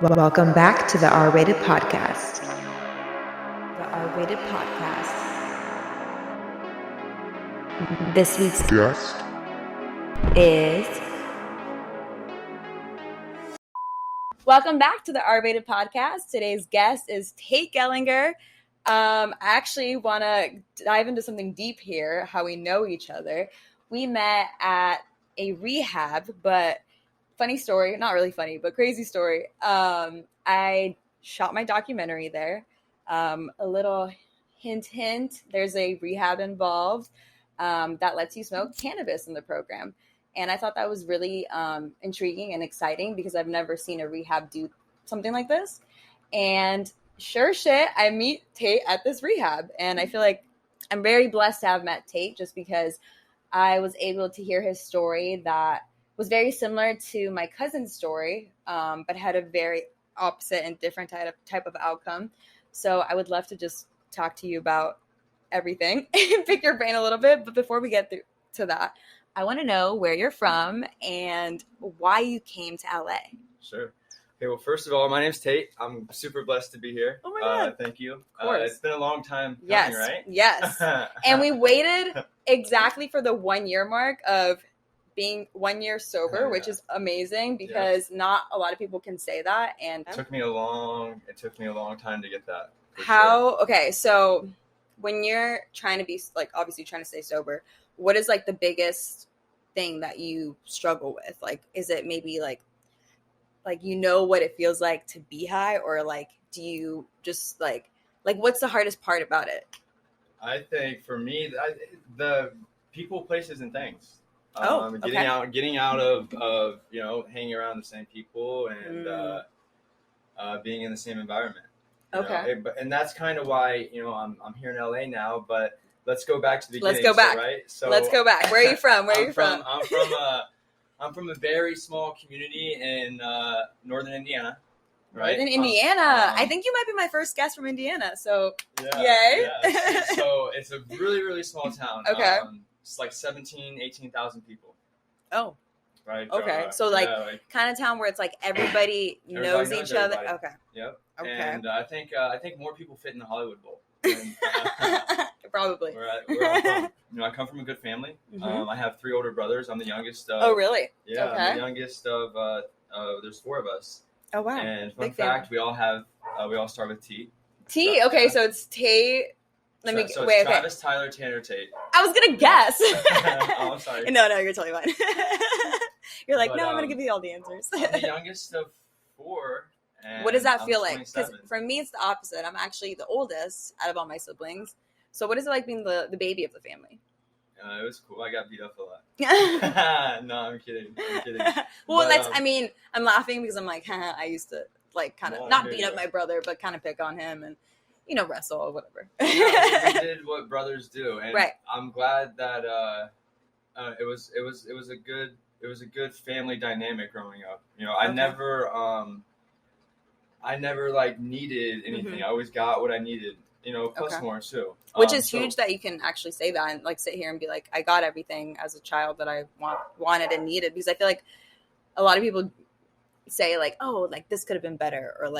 Welcome back to the R-Rated Podcast. The R-Rated Podcast. This week's guest is... Welcome back to the R-Rated Podcast. Today's guest is Tate Gellinger. I actually want to dive into something deep here, how we know each other. We met at a rehab, but funny story, not really funny, but crazy story. I shot my documentary there. A little hint, there's a rehab involved that lets you smoke cannabis in the program. And I thought that was really intriguing and exciting because I've never seen a rehab do something like this. And sure shit, I meet Tate at this rehab. And I feel like I'm very blessed to have met Tate just because I was able to hear his story that was very similar to my cousin's story, but had a very opposite and different type of outcome. So I would love to just talk to you about everything and pick your brain a little bit. But before we get to that, I want to know where you're from and why you came to LA. Sure. Okay, well, first of all, my name's Tate. I'm super blessed to be here. Oh my God. Thank you. Of course. It's been a long time coming, Yes. right? Yes. And we waited exactly for the 1 year mark of being 1 year sober, which is amazing because not a lot of people can say that. And it took me a long time to get that. Okay, so when you're trying to be, like, obviously trying to stay sober, what is, like, the biggest thing that you struggle with? Like, is it maybe, like you know what it feels like to be high, or, like, do you just, like what's the hardest part about it? I think, for me, the people, places, and things. Getting out of hanging around the same people and being in the same environment. And that's kind of why, I'm here in LA now, but let's go back to the beginning. Let's go back. Right? So let's go back. Where are you from? I'm from a very small community in northern Indiana. Right? Northern Indiana. I think you might be my first guest from Indiana. So, yay. Yeah. So it's a really, really small town. Okay. It's like 18,000 people. Oh. Right. Okay. So kind of town where it's like everybody knows each other. Okay. Yep. Okay. And I think more people fit in the Hollywood Bowl. And, probably. Where I'm from. I come from a good family. Mm-hmm. I have 3 older brothers. I'm the youngest. Oh, really? Yeah. Okay. I'm the youngest of. There's 4 of us. Oh, wow. And fun fact, we all start with T. T. Okay, so it's Tate. Travis, Tyler, Tanner, Tate. I was gonna guess. Oh, I'm sorry. No, you're totally fine. You're like, I'm gonna give you all the answers. I'm the youngest of 4. And what does that feel like? Because 27. for me, it's the opposite. I'm actually the oldest out of all my siblings. So what is it like being the baby of the family? It was cool. I got beat up a lot. No, I'm kidding. Well, I'm laughing because I'm like, I used to kind of not beat up my brother, but kind of pick on him and, wrestle or whatever. We did what brothers do, and right. I'm glad that it was a good family dynamic growing up. I never needed anything. Mm-hmm. I always got what I needed. Plus more too. Which is huge that you can actually say that and sit here and be like, I got everything as a child that I wanted and needed. Because I feel like a lot of people say this could have been better, or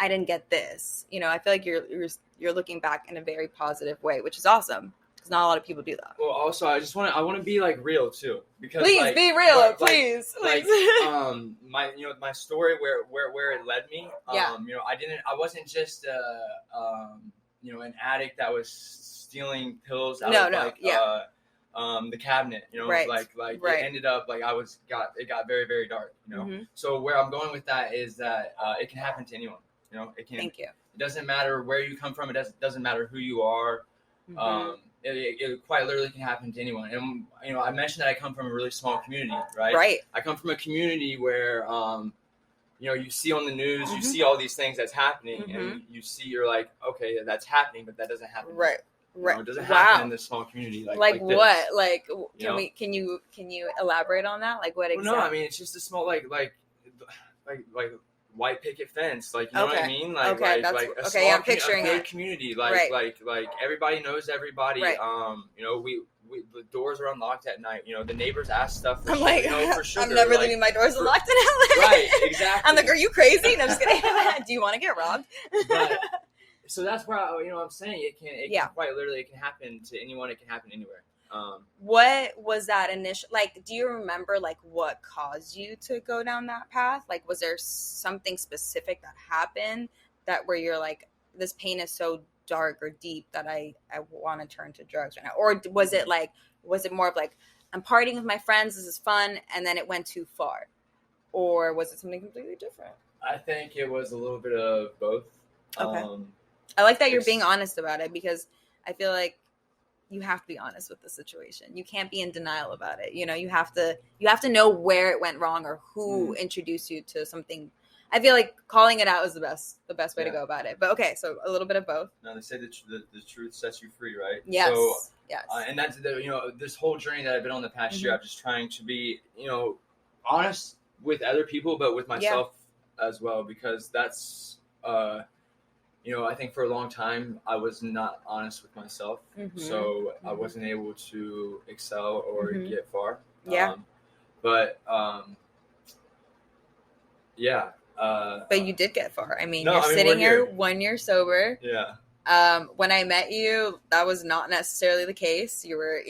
I didn't get this. I feel like you're looking back in a very positive way, which is awesome because not a lot of people do that. Well, also I want to be real too, because please be real, please. My story where it led me. I wasn't just an addict that was stealing pills out of the cabinet, right. It ended up it got very, very dark, Mm-hmm. So where I'm going with that is that it can happen to anyone, it can. Thank you. It doesn't matter where you come from. It doesn't matter who you are. Mm-hmm. It quite literally can happen to anyone. And, I mentioned that I come from a really small community, right? Right. I come from a community where, you see on the news, mm-hmm. you see all these things that's happening, mm-hmm. and you're like, okay, that's happening, but that doesn't happen. Right. Right. It doesn't happen in this small community. Like what? Can you elaborate on that? What exactly? Well, no, I mean, it's just a small, white picket fence, like, you know what I mean? Like, okay, like a okay, small yeah, I'm picturing a good it. community, like, Right. like everybody knows everybody. Right. You know, we the doors are unlocked at night. You know, the neighbors ask stuff for I'm like, you know, for sugar. I'm never like, leaving my doors unlocked in LA. Right, exactly. I'm like, are you crazy? No, I'm just kidding. Do you want to get robbed? But, so that's where I'm saying it Yeah. can quite literally, it can happen to anyone. It can happen anywhere. What was that initial, like, do you remember, like, what caused you to go down that path? Like, was there something specific that happened that where you're like, this pain is so dark or deep that I want to turn to drugs right now? Or was it more of like, I'm partying with my friends, this is fun, and then it went too far? Or was it something completely different? I think it was a little bit of both. Okay. I like that you're being honest about it, because I feel like you have to be honest with the situation. You can't be in denial about it. You know, you have to know where it went wrong or who introduced you to something. I feel like calling it out is the best way to go about it. But okay, so a little bit of both. No, they say the truth sets you free, right? Yes. So, yes. And that's this whole journey that I've been on the past year. I'm just trying to be honest with other people, but with myself as well, because that's I think for a long time I was not honest with myself, so I wasn't able to excel or get far. Yeah. But you did get far. I mean, you're sitting here 1 year sober. Yeah. When I met you, that was not necessarily the case. You were,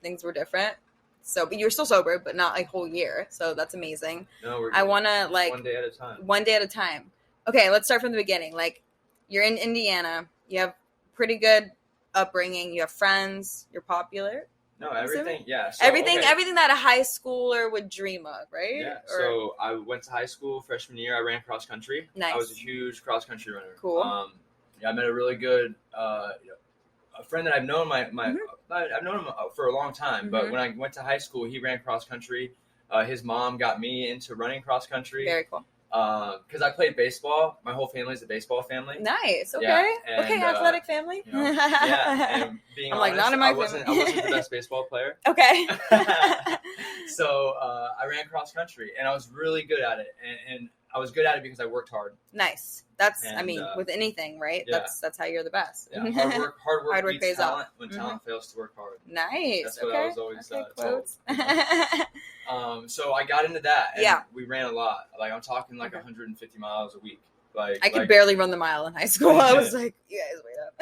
things were different. So, but you were still sober, but not a whole year. So that's amazing. No, I want to one day at a time. One day at a time. Okay, let's start from the beginning. Like, you're in Indiana. You have pretty good upbringing. You have friends. You're popular. No, everything. Yeah. So, everything that a high schooler would dream of, right? Yeah. So I went to high school freshman year. I ran cross country. Nice. I was a huge cross country runner. Cool. I met a really good a friend that I've known I've known him for a long time. But when I went to high school, he ran cross country. His mom got me into running cross country. Very cool. Because I played baseball. My whole family is a baseball family. Nice. Okay. Yeah, and, athletic family. And being I'm honest, like, not in my I wasn't the best baseball player. Okay. So I ran cross country, and I was really good at it. And I was good at it because I worked hard. Nice. That's, with anything, right? Yeah. That's how you're the best. Yeah. Hard work beats pays talent off. when talent fails to work hard. Nice. That's what I was always quotes. told. So I got into that, and we ran a lot. Like, I'm talking like 150 miles a week. Like, I could barely run the mile in high school. I was like, you guys wait up.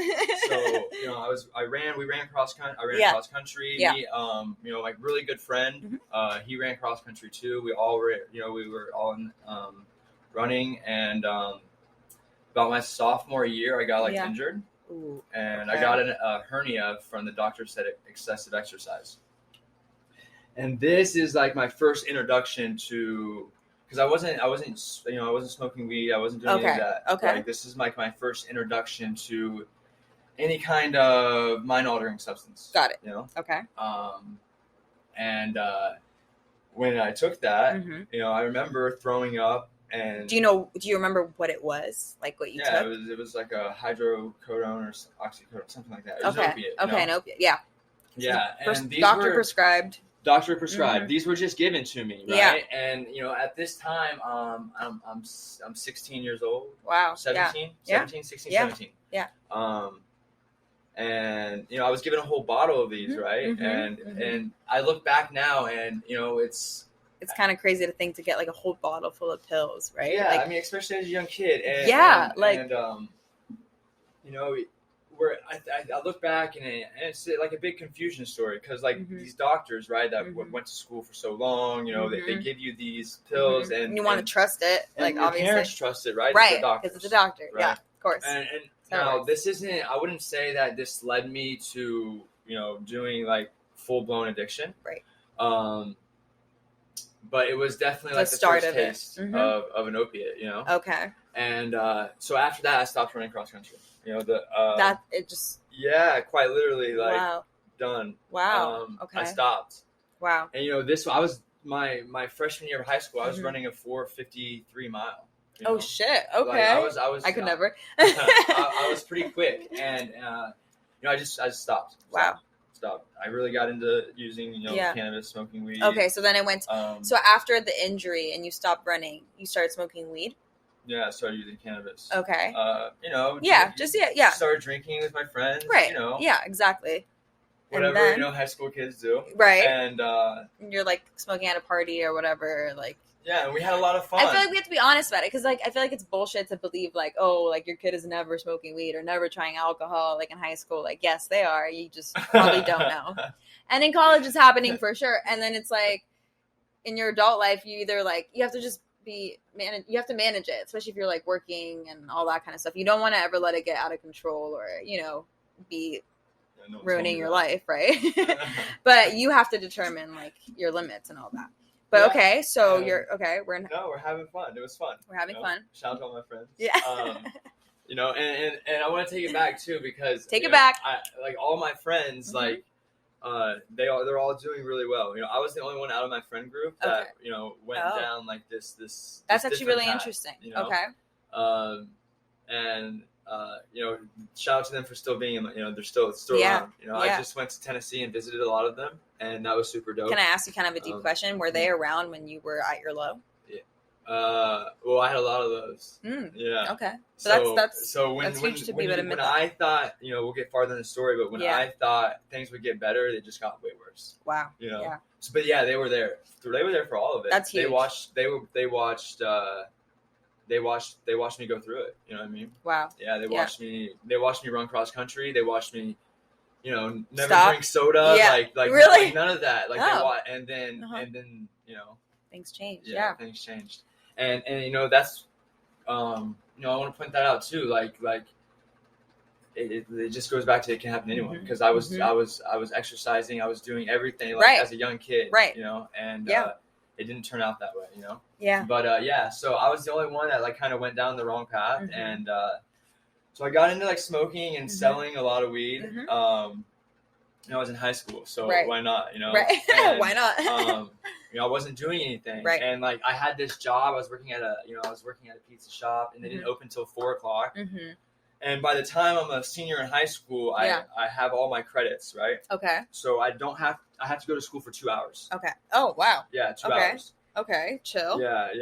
So we ran cross country. I ran cross country. Yeah. My really good friend, he ran cross country too. We all were, we were all in running, and about my sophomore year, I got injured. Ooh, and I got a hernia from the doctor said excessive exercise. And this is like my first introduction to, because I wasn't smoking weed. I wasn't doing any of that. Okay. Like, this is like my first introduction to any kind of mind-altering substance. Got it. Okay. And when I took that, I remember throwing up. And do you remember what it was? Like, what you took? Yeah, it was like a hydrocodone or oxycodone, something like that. It was an opiate. An opiate. Yeah. Yeah. And these doctor prescribed. These were just given to me, right? Yeah. And at this time, I'm 16 years old. Wow. 17, yeah. 16, yeah. 17. Yeah. And I was given a whole bottle of these, right? And I look back now, and it's kind of crazy to think to get like a whole bottle full of pills, right? Yeah, like, I mean, especially as a young kid. And, where I look back, and it's like a big confusion story, because these doctors, right, that went to school for so long, they give you these pills, and you want to trust it, like, your obviously parents trust it, right? Right, because it's a doctor, right? Yeah, of course. And now this isn't. I wouldn't say that this led me to doing like full blown addiction, right? But it was definitely like the first taste of an opiate, Okay. And so after that, I stopped running cross country. That it just. Yeah, quite literally, like, wow. Done. Wow. Okay. I stopped. Wow. And I was my freshman year of high school. I was running a 4:53 mile. Oh shit! Okay. Like, I could never. I was pretty quick, and I just stopped. Wow. Stopped. I really got into using cannabis, smoking weed. Okay, so then it went. So after the injury and you stopped running, you started smoking weed. Yeah, I started using cannabis. Okay. Yeah. Started drinking with my friends. Right. You know. Yeah, exactly. Whatever, then, high school kids do. Right. And you're like smoking at a party or whatever, like. Yeah, and we had a lot of fun. I feel like we have to be honest about it because, like, I feel like it's bullshit to believe, like, oh, like, your kid is never smoking weed or never trying alcohol, like, in high school. Like, yes, they are. You just probably don't know. And in college, it's happening for sure. And then it's like, in your adult life, you either, like, you have to just you have to manage it, especially if you're, like, working and all that kind of stuff. You don't want to ever let it get out of control or, be ruining your life, right? But you have to determine, like, your limits and all that. But okay, so you're okay. We're having fun. It was fun. We're having fun. Shout out to all my friends. Yeah. And I want to take it back too because like all my friends, like they're all doing really well. I was the only one out of my friend group that went down like this. That's actually really interesting. Okay. And shout out to them for still being, they're still around. I just went to Tennessee and visited a lot of them, and that was super dope. Can I ask you kind of a deep question? Were they around when you were at your low? Yeah. Well, I had a lot of those. Yeah. Okay. So that's huge to be able to admit. When I thought, we'll get farther in the story, but when I thought things would get better, they just got way worse. Wow. Yeah. So, but yeah, they were there. They were there for all of it. That's huge. They watched me go through it. You know what I mean? Wow. Yeah, they watched me run cross country. They watched me, never Stop. drink soda. Yeah. Like really? none of that. Like and then things changed. Yeah, things changed. And that's I want to point that out too. Like it just goes back to it can happen to anyone because I was exercising. I was doing everything as a young kid. Right. And it didn't turn out that way. Yeah. But so I was the only one that like kind of went down the wrong path, and so I got into like smoking and selling a lot of weed. I was in high school, so why not? Right. And, why not? I wasn't doing anything, right? And like I had this job. I was working at a pizza shop, and they didn't open till 4:00. And by the time I'm a senior in high school, I have all my credits, right? Okay. So I have to go to school for 2 hours. Okay. Oh wow. Yeah, 2 hours. Okay, chill. Yeah.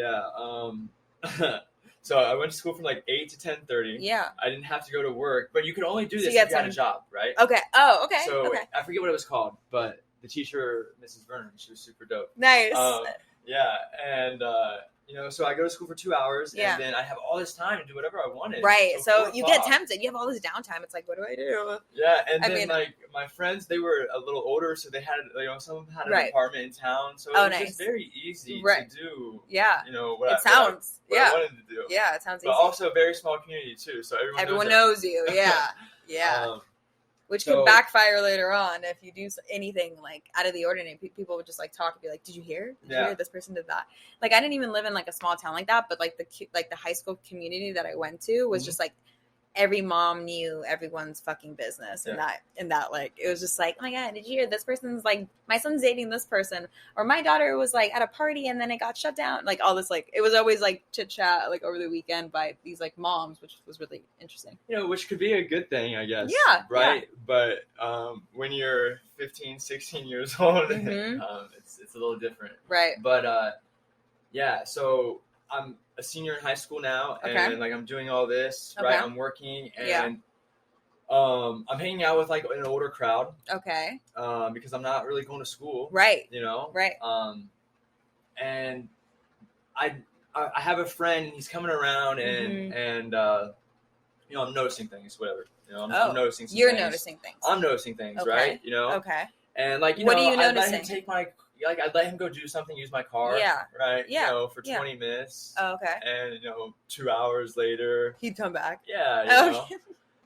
So I went to school from like 8 to 10:30. Yeah. I didn't have to go to work, but you could only do this if you had a job, right? Okay. Oh, okay. So I forget what it was called, but the teacher, Mrs. Vernon, she was super dope. Nice. Yeah, and so I go to school for 2 hours, and then I have all this time to do whatever I wanted. Right. So you get tempted. You have all this downtime. It's like, what do I do? Yeah, and then like my friends, they were a little older, so they had some of them had an apartment in town, so it was just very easy to do. Yeah. What I wanted to do. Yeah, it sounds easy. But also a very small community too, so everyone knows you. Yeah. Yeah. Which could backfire later on if you do anything like out of the ordinary. People would just like talk and be like, "Did you hear? Did you hear this person did that?" Like I didn't even live in like a small town like that, but like the high school community that I went to was just like every mom knew everyone's fucking business, and that like it was just like, "Oh my god, did you hear this person's like my son's dating this person, or my daughter was like at a party and then it got shut down." Like all this like it was always like chit chat like over the weekend by these like moms, which was really interesting. Which could be a good thing, I guess. Yeah. Right. Yeah. But when you're 15, 16 years old, it's a little different. Right. But so I'm a senior in high school now, and like I'm doing all this, right? I'm working, and I'm hanging out with like an older crowd, because I'm not really going to school, right? Right. And I have a friend, and he's coming around, and I'm noticing things, whatever. I'm noticing. Noticing things. I'm noticing things, right? Okay. And like what are you noticing? I let him take I'd let him go do something, use my car. Yeah. Right. Yeah. For 20 minutes. Oh, okay. And 2 hours later, he'd come back. Yeah.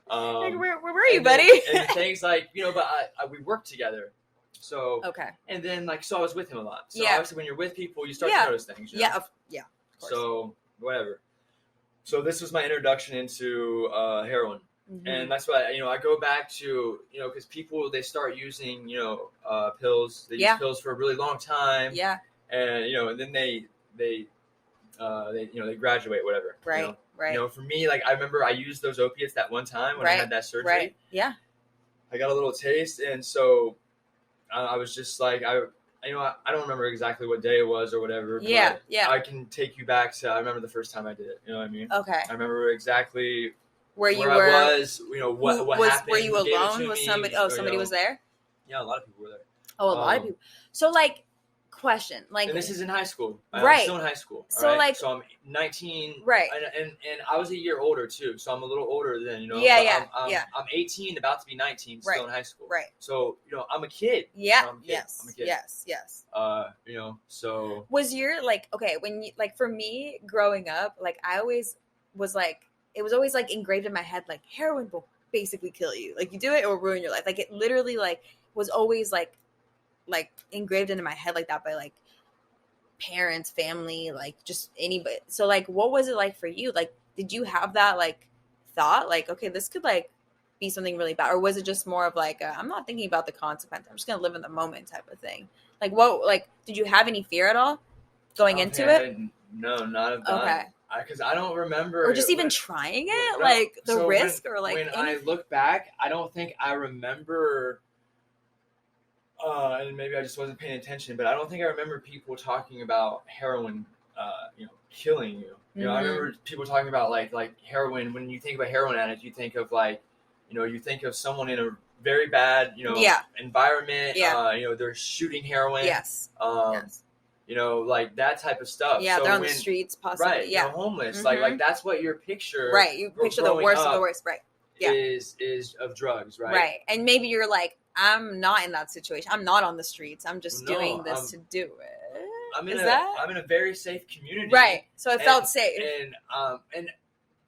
Like, where were you, buddy? And things like but we worked together. So okay. And then like so I was with him a lot. So obviously when you're with people, you start to notice things. Yeah. Of course. So whatever. So this was my introduction into heroin. And that's why I go back to because people they start using pills. They use pills for a really long time. Yeah. And and then they graduate, whatever. Right. Right. For me, like I remember I used those opiates that one time when I had that surgery. Right. Yeah. I got a little taste, and so I was just like I don't remember exactly what day it was or whatever. Yeah, but yeah. I can take you back to, I remember the first time I did it. You know what I mean? Okay. I remember exactly where you where were. I was. What happened. Were you who gave it alone? to Was me, somebody? or, Somebody was there. Yeah, a lot of people were there. Oh, a lot of people. So like, question, like, and this is in high school. Right. I'm still in high school. So right? like, so I'm 19. Right. And I was a year older too, so I'm a little older than Yeah, but yeah. I'm 18, about to be 19, still in high school. Right. So I'm a kid. Yeah. I'm a kid. Yes. So was your like, okay, when you, like, for me growing up, like I always was like, it was always like engraved in my head, like heroin will basically kill you, like you do it, it will ruin your life. Like it literally like was always like engraved into my head like that by like parents, family, like just anybody. So like, what was it like for you? Like, did you have that like thought, like, okay, this could like be something really bad, or was it just more of like I'm not thinking about the consequence, I'm just gonna live in the moment type of thing? Like, what, like, did you have any fear at all going into it? No, not of that. Okay. Because I don't remember, or just even trying it, like the risk, or like when I look back, I don't think I remember. And maybe I just wasn't paying attention, but I don't think I remember people talking about heroin, killing you. I remember people talking about like heroin. When you think about heroin addict, you think of like, you think of someone in a very bad, environment. Yeah. They're shooting heroin. Yes. Yes. Like that type of stuff. Yeah, so they're on the streets, possibly. Right. Yeah. Homeless. Like that's what your picture. Right. You picture the worst of the worst. Right. Yeah. Is of drugs. Right. Right. And maybe you're like, I'm not in that situation. I'm not on the streets. I'm just doing this to do it. I'm in a very safe community. Right. So it felt safe. And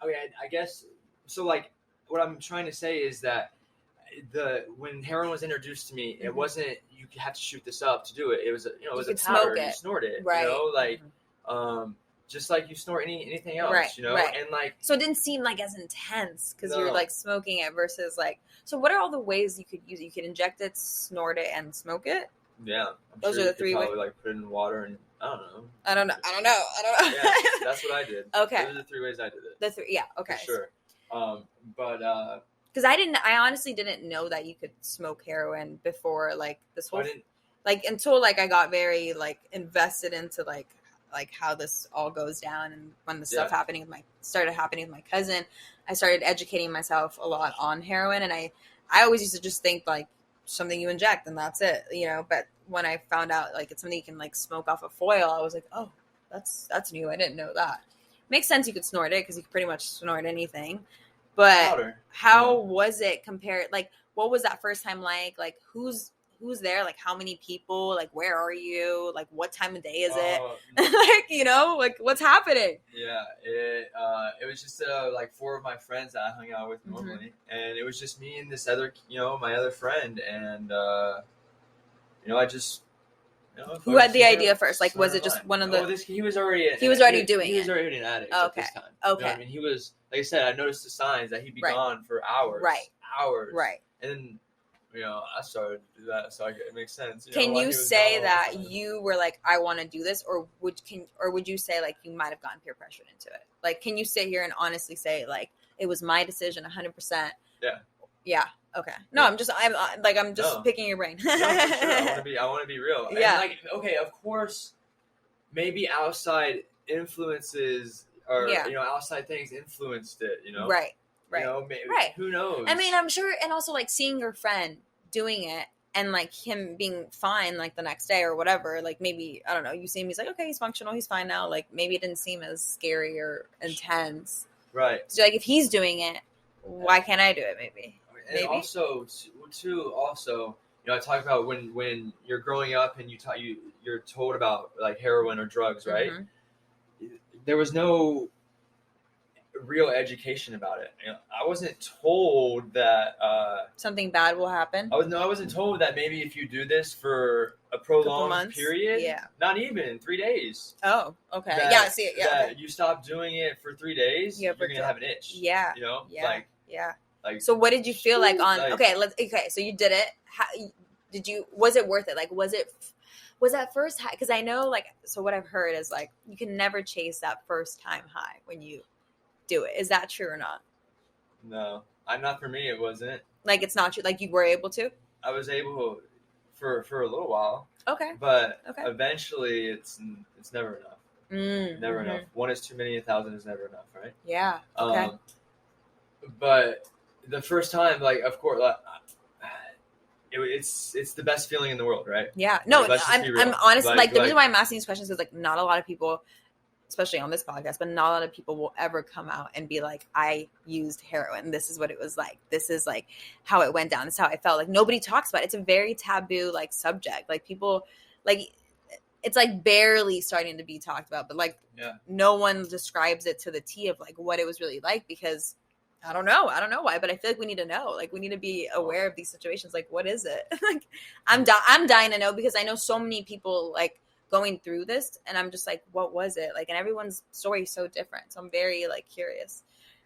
okay, I guess so. Like what I'm trying to say is that when heroin was introduced to me, it wasn't you have to shoot this up to do it. It was it was a powder. You snort it. Right. Just like you snort anything else. Right. Right. And like, so it didn't seem like as intense because you're like smoking it versus like. So what are all the ways you could use it? You could inject it, snort it, and smoke it. Yeah, those are the three ways. Probably like put it in water and I don't know. Yeah, that's what I did. Okay, those are the three ways I did it. The three, yeah, okay, for sure. But because I honestly didn't know that you could smoke heroin before like this whole like until like I got very like invested into like how this all goes down, and when the stuff started happening with my cousin, I started educating myself a lot on heroin, and I always used to just think like something you inject and that's it, but when I found out like it's something you can like smoke off a foil, I was like, oh, that's new. I didn't know that. Makes sense you could snort it because you could pretty much snort anything, but powder. How was it compared? Like, what was that first time like who's there? Like, how many people? Like, where are you? Like, what time of day is it? Like, like what's happening? Yeah, it was just like four of my friends that I hung out with normally, and it was just me and this other, my other friend, and I just. Who had the idea first? Like, was it just one of the? He was already doing it. He was already an addict at this time. Okay. I mean, he was, like I said, I noticed the signs that he'd be gone for hours. Right. Hours. Right. And then. I started to do that, so it makes sense. Can you say that you were like, I want to do this, or would you say like you might have gotten peer pressured into it? Like, can you sit here and honestly say like it was my decision 100%? Yeah. Yeah. Okay. No, I'm just picking your brain. No, for sure. I want to be real. Yeah. And okay, of course, maybe outside influences or outside things influenced it. Right. Right. Maybe, right. Who knows? I mean, I'm sure, and also like seeing your friend doing it and like him being fine like the next day or whatever, like maybe, I don't know, you see him, he's like, okay, he's functional, he's fine now. Like maybe it didn't seem as scary or intense. Right. So like if he's doing it, why can't I do it? Maybe. And also, I talk about when you're growing up and you're told about like heroin or drugs, right? There was no real education about it. I wasn't told that something bad will happen. I wasn't told that maybe if you do this for a prolonged period, not even 3 days. Oh, okay. I see it. Yeah. That you stop doing it for 3 days, you're gonna have an itch. Yeah. Yeah. Like. So what did you feel like on? Okay, so you did it. How did you? Was it worth it? Like, was that first high? Because I know, like, so what I've heard is like you can never chase that first time high when you do it. Is that true or not? No, not for me. It wasn't. Like, it's not true. Like, you were able to. I was able for a little while. Okay. But Okay. eventually, it's never enough. Never enough. One is too many. 1,000 is never enough, right? Yeah. Okay. But the first time, like, of course, it's the best feeling in the world, right? Yeah. No, like, I'm honestly like the reason why I'm asking these questions is like not a lot of people, especially on this podcast, but not a lot of people will ever come out and be like, I used heroin. This is what it was like. This is like how it went down. This is how I felt. Like nobody talks about it. It's a very taboo like subject. Like people like it's like barely starting to be talked about, but like no one describes it to the T of like what it was really like because I don't know why, but I feel like we need to know. Like we need to be aware of these situations. Like what is it? Like I'm dying to know because I know so many people like going through this and I'm just like, what was it? Like, and everyone's story is so different. So I'm very like curious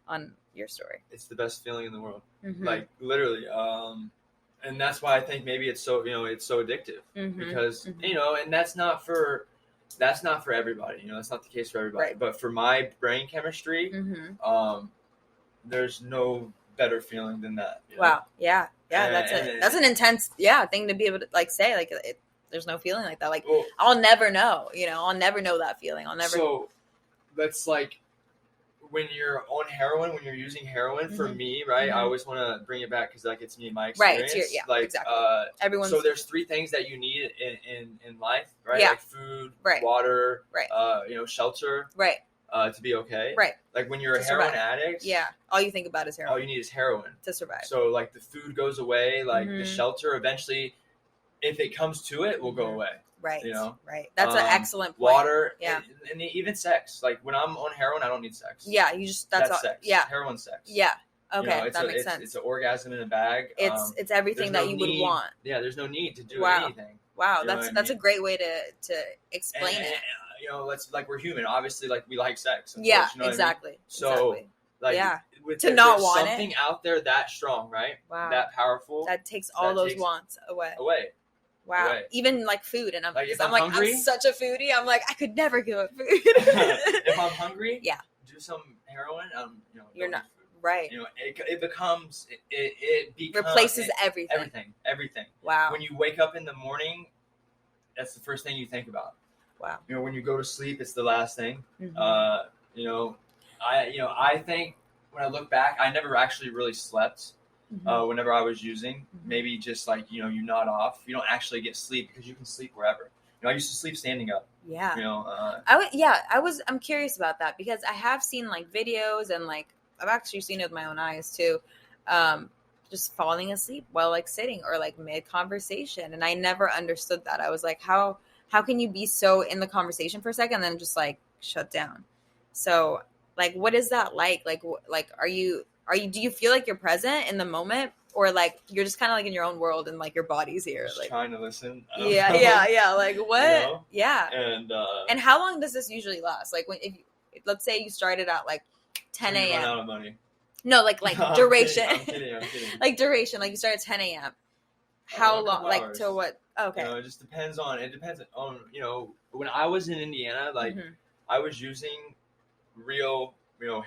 on your story. It's the best feeling in the world. Like literally. And that's why I think maybe it's so, it's so addictive because, and that's not for everybody, that's not the case for everybody, Right. But for my brain chemistry, there's no better feeling than that. Wow. Yeah. That's an intense, thing to be able to like say, like there's no feeling like that. Like I'll never know, I'll never know that feeling. So that's like when you're on heroin, when you're using heroin, for me, right? I always want to bring it back because like it's me, my experience. Right. Exactly. Everyone's. So there's 3 things that you need in life, right? Yeah. Like food, right. water, right. Shelter, right. To be okay. Right. Like when you're a heroin addict. Yeah. All you think about is heroin. All you need is heroin. To survive. So like the food goes away, like the shelter eventually, if it comes to it, will go away. Right. Right. That's an excellent point. Water. Yeah. And even sex. Like when I'm on heroin, I don't need sex. Yeah. That's all, sex. Yeah. Heroin sex. Yeah. Okay. That makes sense. It's an orgasm in a bag. It's everything that you would want. Yeah. There's no need to do anything. Wow. That's a great way to explain it. Let's like we're human. Obviously, like we like sex. Yeah. Exactly. I mean? So like to not want something it. out there that strong, right? Wow. That powerful. That takes all those wants away. Wow. Away. Even like food, and I'm like I'm such a foodie. I'm like I could never give up food. If I'm hungry, do some heroin. You're not right. It becomes it replaces everything. Everything. Wow. When you wake up in the morning, that's the first thing you think about. Wow. When you go to sleep, it's the last thing. I think when I look back, I never actually really slept. Whenever I was using, maybe just like, you nod off. You don't actually get sleep because you can sleep wherever. I used to sleep standing up. Yeah. I'm curious about that because I have seen like videos and like I've actually seen it with my own eyes too. Just falling asleep while like sitting or like mid conversation. And I never understood that. I was like, how can you be so in the conversation for a second and then just like shut down? So like, what is that like? Like do you feel like you're present in the moment or like you're just kind of like in your own world and like your body's here? Just like trying to listen. Yeah. Like what? Yeah. And how long does this usually last? Like if let's say you started at like 10 a.m. Run out of money. No, like duration. I'm kidding. Like duration, like you start at 10 a.m. How long? Like hours. to what? Okay. It just depends on. When I was in Indiana, like I was using real,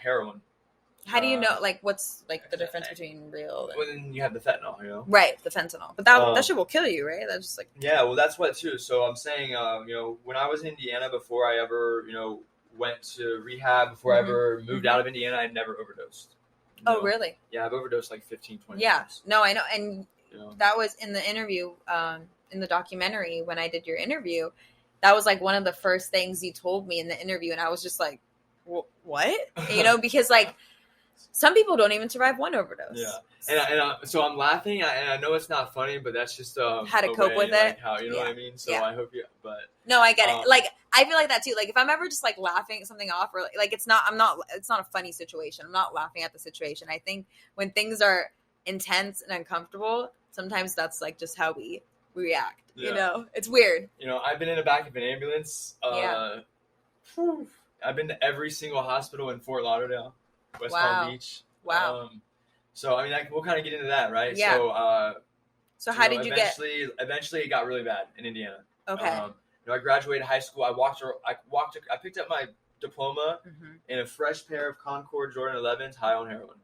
heroin. How do you know? Like, what's like the difference between real? Well, then you have the fentanyl, Right, the fentanyl. But that shit will kill you, right? That's just like. Yeah, well, that's what too. So I'm saying, when I was in Indiana, before I ever, went to rehab, before I ever moved out of Indiana, I never overdosed. Oh, really? Yeah, I've overdosed like 15, 20 times. No, I know. And that was in the interview, in the documentary, when I did your interview, that was like one of the first things you told me in the interview. And I was just like, what? Because like some people don't even survive one overdose. Yeah. And so I'm laughing, and I know it's not funny, but that's just how to cope with like it. How what I mean? So I hope but no, I get it. Like I feel like that too. Like if I'm ever just like laughing at something off, or like it's not a funny situation. I'm not laughing at the situation. I think when things are intense and uncomfortable, sometimes that's like just how we react. Yeah. It's weird. I've been in the back of an ambulance. I've been to every single hospital in Fort Lauderdale, West Palm Beach. Wow. So I mean, we'll kind of get into that, right? Yeah. So how did you get? Eventually, it got really bad in Indiana. Okay. I graduated high school. I picked up my diploma in a fresh pair of Concord Jordan 11s, high on heroin.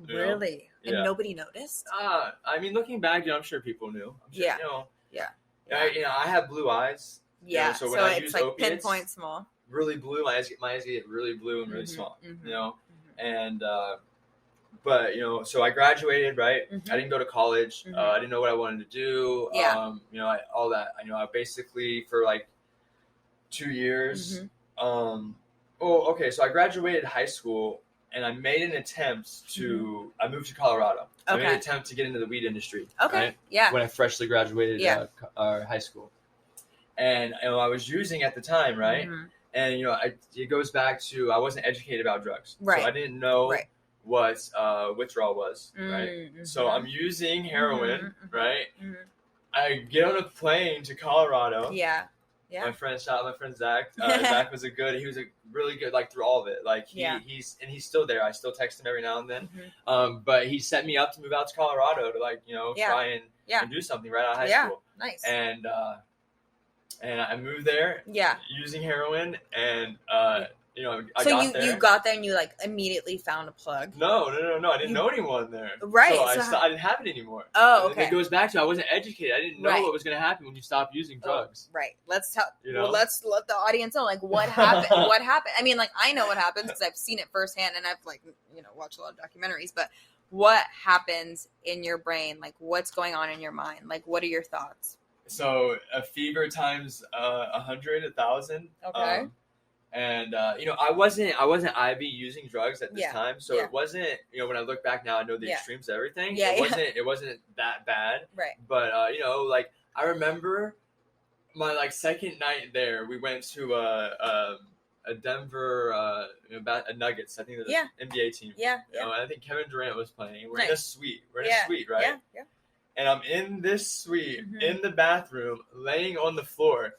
Really? And nobody noticed? I mean, looking back, I'm sure people knew. I'm sure, Yeah. I have blue eyes. Yeah. So when I use it's like opiates, pinpoint small. really blue. My eyes get really blue and really small. And but so I graduated, right? I didn't go to college. I didn't know what I wanted to do. All that. I basically for like 2 years. So I graduated high school and I made an attempt to. I moved to Colorado. I made an attempt to get into the weed industry. Okay. Right? Yeah. When I freshly graduated high school, and I was using at the time, right? And it goes back to I wasn't educated about drugs, right? So I didn't know what withdrawal was, right? So I'm using heroin, right? I get on a plane to Colorado. Yeah. My friend Zach. Zach was he was a really good, like through all of it. Like he's still there. I still text him every now and then. But he set me up to move out to Colorado to try and do something right out of high school. Nice. And I moved there. Using heroin and I got there and you like immediately found a plug. No. I didn't know anyone there. Right. So I didn't have it anymore. Oh, okay. And it goes back to I wasn't educated. I didn't know what was going to happen when you stop using drugs. Right. Let's let's let the audience know like what happened. What happened? I mean, like I know what happens because I've seen it firsthand and I've like watched a lot of documentaries. But what happens in your brain? Like what's going on in your mind? Like what are your thoughts? So a fever times 100, 1,000. Okay. And I wasn't IV using drugs at this time, so it wasn't. When I look back now, I know the extremes of everything. It wasn't that bad. Right. But like I remember my like second night there, we went to a Denver a Nuggets. I think the NBA team. I think Kevin Durant was playing. We're in a suite. We're in a suite, right? Yeah. And I'm in this suite in the bathroom, laying on the floor,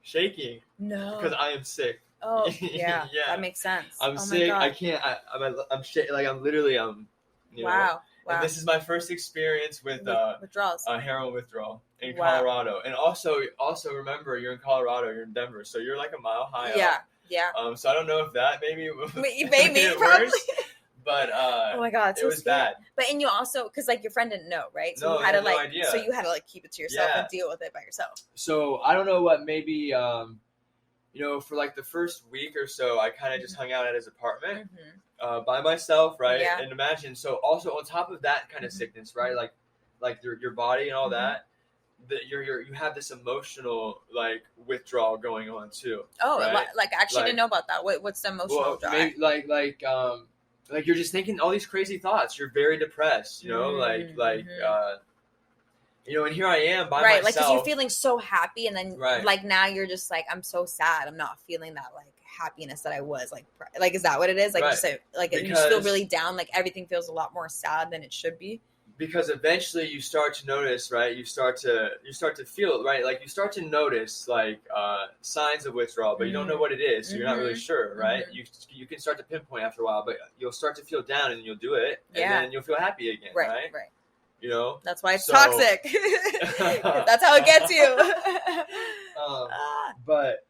shaking. No. Because I am sick. Oh yeah, that makes sense. I'm sick. I can't. I'm shaking. Like I'm literally. Wow. And this is my first experience with withdrawals. Heroin withdrawal in Colorado. And also remember you're in Colorado. You're in Denver, so you're like a mile high. Yeah. So I don't know if that maybe probably. Worse, but oh my god, it's it was bad. But and you also because like your friend didn't know, right? So no, you had to no idea. So you had to like keep it to yourself and deal with it by yourself. So I don't know what maybe. For like the first week or so, I kind of just hung out at his apartment by myself, right? Yeah. And imagine, so also on top of that kind of sickness, right? Like your body and all that, you have this emotional like withdrawal going on too. Oh, right? like I actually didn't know about that. What's the emotional withdrawal? Maybe like you're just thinking all these crazy thoughts. You're very depressed, and here I am by myself. Right, like because you're feeling so happy, and then like now you're just like, I'm so sad. I'm not feeling that like happiness that I was like is that what it is? Like just like you just feel really down. Like everything feels a lot more sad than it should be. Because eventually you start to notice, right? You start to feel, right? Like you start to notice like signs of withdrawal, but you don't know what it is, so you're not really sure, right? You can start to pinpoint after a while, but you'll start to feel down, and you'll do it, and then you'll feel happy again, right? That's why it's toxic. That's how it gets you. But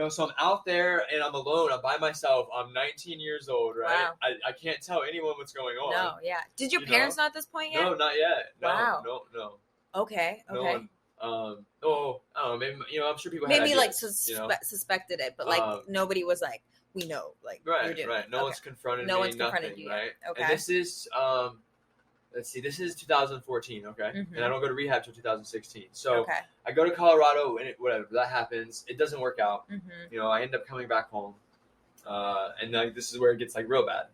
so I'm out there and I'm alone. I'm by myself. I'm 19 years old, right? Wow. I can't tell anyone what's going on. No, yeah. Did your parents know at this point yet? No, not yet. No, wow. No. Okay. No one, I don't know. Maybe I'm sure people maybe had like ideas, suspected it, but like nobody was like, we know, like you're doing right. No one's confronted me. No one's confronted nothing, you, right? Okay. And this is let's see, this is 2014, okay? And I don't go to rehab till 2016. So I go to Colorado, and whatever, that happens. It doesn't work out. I end up coming back home. And like this is where it gets like real bad,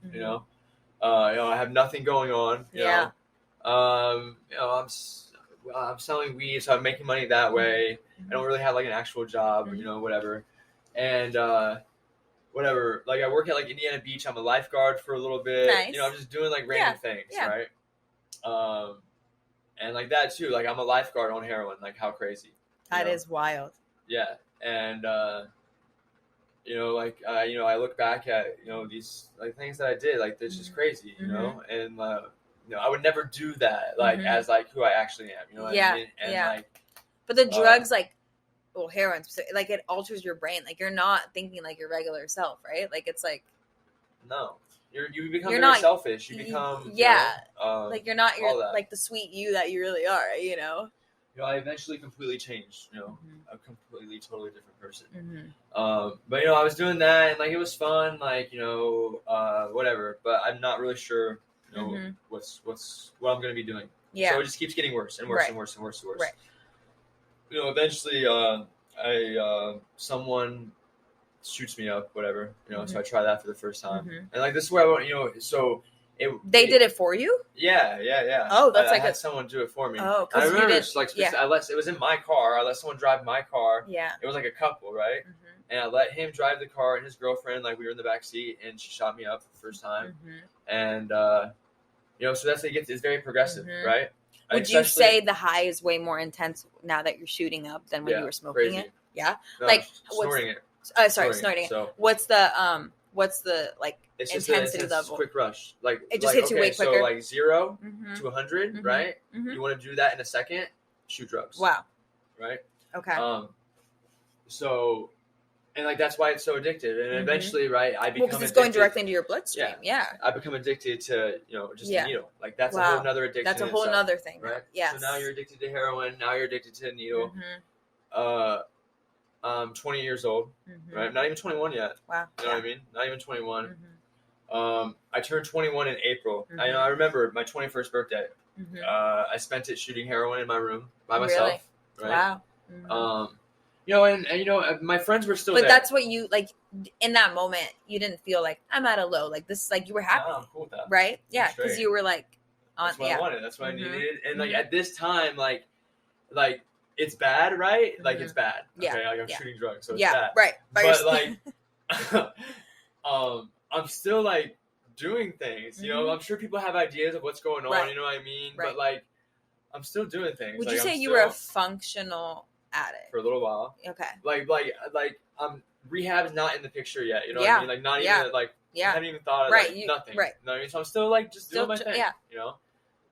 I have nothing going on, you know. I'm selling weed, so I'm making money that way. I don't really have like an actual job, whatever. And whatever, like I work at like Indiana Beach. I'm a lifeguard for a little bit. Nice. I'm just doing like random things, right? And like that too, like I'm a lifeguard on heroin. Like how crazy. That is wild. Yeah. And I look back at these like things that I did, like this is crazy, and I would never do that like as like who I actually am, you know what I mean? And like, but the drugs heroin, like it alters your brain. Like you're not thinking like your regular self, right? Like it's like no. You become very selfish. You become like you're not like the sweet you that you really are, I eventually completely changed. A completely, totally different person. Mm-hmm. But I was doing that, and like it was fun, like whatever. But I'm not really sure, what I'm gonna be doing. Yeah. So it just keeps getting worse and worse Right. and worse and worse and worse. Right. Eventually, someone shoots me up, whatever. So I try that for the first time, and like this is where I want, so. They did it for you? Yeah. Oh, that's I had someone do it for me. Oh, I because remember you did. it was in my car. I let someone drive my car. Yeah. It was like a couple, right? And I let him drive the car, and his girlfriend, like we were in the back seat, and she shot me up for the first time. And so that's like it's very progressive, right? Would you say the high is way more intense now that you're shooting up than when you were smoking it? Yeah. No, like snorting it. Snorting it. So what's the like it's intensity level? Quick rush. Like it just hits you way quicker. So like 0 to 100, right? You want to do that in a second? Shoot drugs. Wow. Right. Okay. So, and like that's why it's so addictive, and eventually, right? I become because it's going directly into your bloodstream. Yeah. I become addicted to just a needle. Like that's a whole nother addiction. That's a whole nother thing, right? Yes. So now you're addicted to heroin. Now you're addicted to a needle. 20 years old, right? Not even 21 yet. Wow. You know what I mean? Not even 21. I turned 21 in April. I remember my 21st birthday. I spent it shooting heroin in my room by myself. Really? Right? Wow. And my friends were still there. But that's what you like in that moment. You didn't feel like I'm at a low. Like this, like you were happy. No, I'm cool with that. Right? Yeah, because you were like on. That's what I wanted. That's what I needed. And like at this time, like it's bad, right? Like it's bad. Okay, like I'm shooting drugs, so it's bad. Right. But like, I'm still like doing things. I'm sure people have ideas of what's going on. Right. You know what I mean? Right. But like, I'm still doing things. Would like, you say you were a functional addict for a little while? Okay. Like rehab is not in the picture yet. You know what I mean? Like not even like I haven't even thought of nothing. Right. You know what I mean? So I'm still like just doing my thing. Yeah.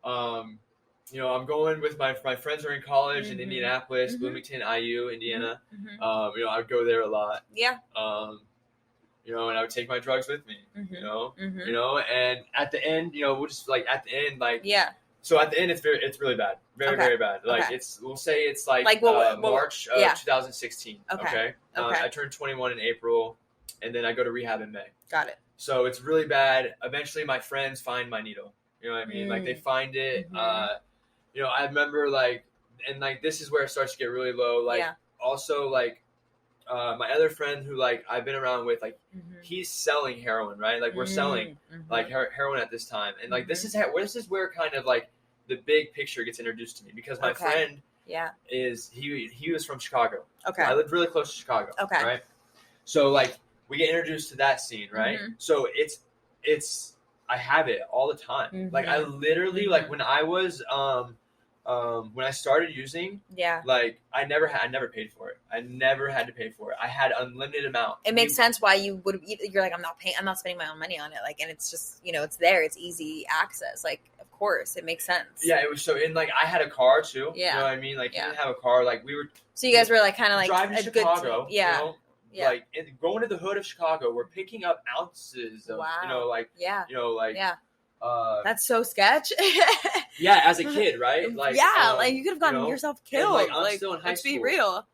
I'm going with my friends are in college in Indianapolis, Bloomington, IU, Indiana. I would go there a lot. Yeah. And I would take my drugs with me. And at the end, we'll just like at the end, like So at the end, it's really bad, very bad. Like we'll say it's like March of 2016. Okay. I turned 21 in April, and then I go to rehab in May. Got it. So it's really bad. Eventually, my friends find my needle. You know what I mean? Like they find it. I remember like, and like this is where it starts to get really low. Like also like, my other friend who like I've been around with, like he's selling heroin, right? Like we're selling like heroin at this time, and like this is where kind of like the big picture gets introduced to me, because my friend is he was from Chicago. Okay. I lived really close to Chicago. Okay. Right. So like we get introduced to that scene, right? So it's I have it all the time. Like I literally like when I was when I started using, like I never paid for it. I never had to pay for it. I had unlimited amount. It makes sense why you're like, I'm not spending my own money on it. Like, and it's just, it's there. It's easy access. Like, of course, it makes sense. Yeah, it was so, and like I had a car too. Yeah. You know what I mean? Like you didn't have a car. Like we were. So you guys were like kind of like driving to Chicago. Yeah. Like going to the hood of Chicago, we're picking up ounces of, that's so sketch. Yeah, as a kid, right? Like like you could have gotten yourself killed. Like, I'm still in high let's school. be real.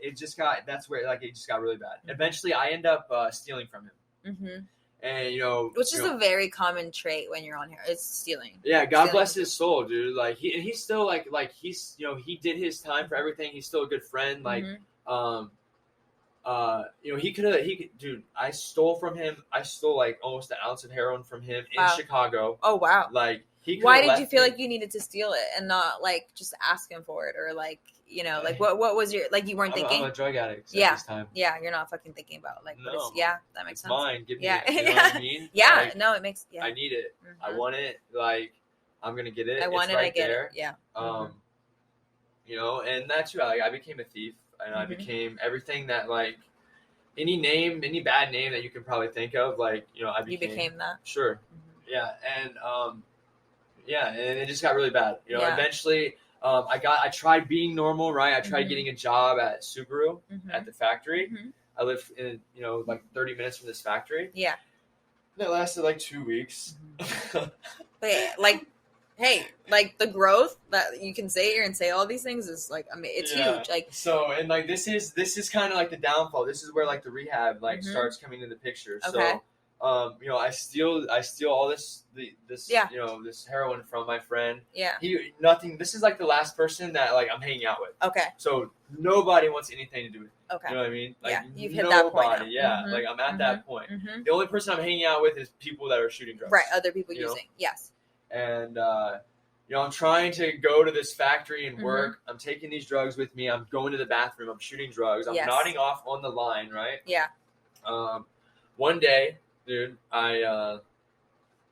It just got it just got really bad. Eventually, I end up stealing from him. And which is a very common trait when you're on here. It's stealing. Yeah, God bless his soul, dude. Like he's still like he's he did his time for everything. He's still a good friend. Like dude, I stole from him. I stole like almost an ounce of heroin from him in Chicago. Oh wow. Like why did you feel like you needed to steal it and not like just ask him for it, or like like what was your, like you weren't thinking? I'm a drug addict at this time. Yeah, you're not fucking thinking about like no. that makes sense. Mine, give me it. You know what I mean? Yeah, like, no, it makes I need it. I want it. Like I'm gonna get it. I want it's it. right I get there. it. Yeah. And that's who I became a thief, and I became everything that like any bad name that you can probably think of. Like I became. You became that. Sure. Yeah, and and it just got really bad. Eventually, I tried being normal, right? I tried getting a job at Subaru at the factory. I lived in like 30 minutes from this factory. Yeah. That lasted like 2 weeks. But like, hey, like the growth that you can say here and say all these things is like, I mean, it's huge. Like, so, and like this is kind of like the downfall. This is where like the rehab like starts coming into the picture. Okay. So, you know, I steal all this you know, this heroin from my friend. Yeah. This is like the last person that like I'm hanging out with. Okay. So nobody wants anything to do with me. Okay. You know what I mean? Like, you've hit that point now. Yeah, like I'm at that point. The only person I'm hanging out with is people that are shooting drugs. Right, other people using. Know? Yes. And you know, I'm trying to go to this factory and work. I'm taking these drugs with me. I'm going to the bathroom. I'm shooting drugs. I'm nodding off on the line, right? Yeah. One day, dude, I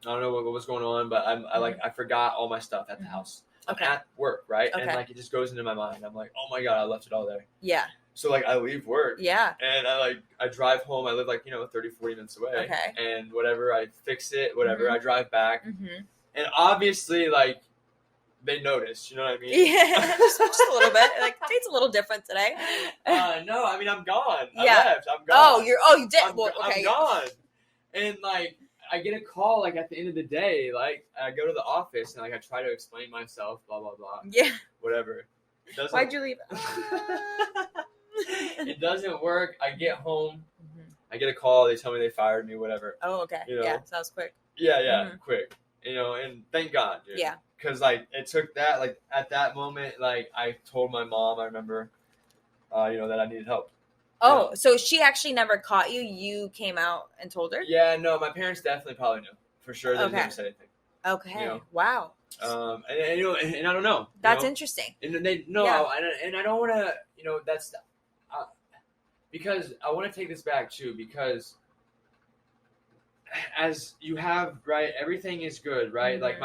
don't know what was going on, but I forgot all my stuff at the house. I'm at work, right? Okay. And like it just goes into my mind. I'm like, oh my God, I left it all there. Yeah. So like I leave work. Yeah. And I drive home. I live like, you know, 30, 40 minutes away. Okay. And whatever, I fix it, whatever. I drive back. And obviously, like, they notice, you know what I mean? Yeah, just a little bit. Like, Tate's a little different today. No, I mean, I'm gone. Yeah. I left. I'm gone. You did. I'm gone. And, like, I get a call, like, at the end of the day. Like, I go to the office, and, like, I try to explain myself, blah, blah, blah. Yeah. Whatever. Why'd you leave? It doesn't work. I get home. I get a call. They tell me they fired me, whatever. Oh, okay. You know? Yeah, sounds quick. Yeah, quick. You know, and thank God, dude. Yeah. Because, like, it took that, like, at that moment, like, I told my mom, I remember, you know, that I needed help. Oh, yeah. So she actually never caught you? You came out and told her? Yeah, no, my parents definitely probably knew. For sure, they never said anything. Okay, you know? Wow. And you know, and I don't know. That's interesting. And they, and I don't want to, you know, that's, because I want to take this back, too, because as you have, right, everything is good, right? Like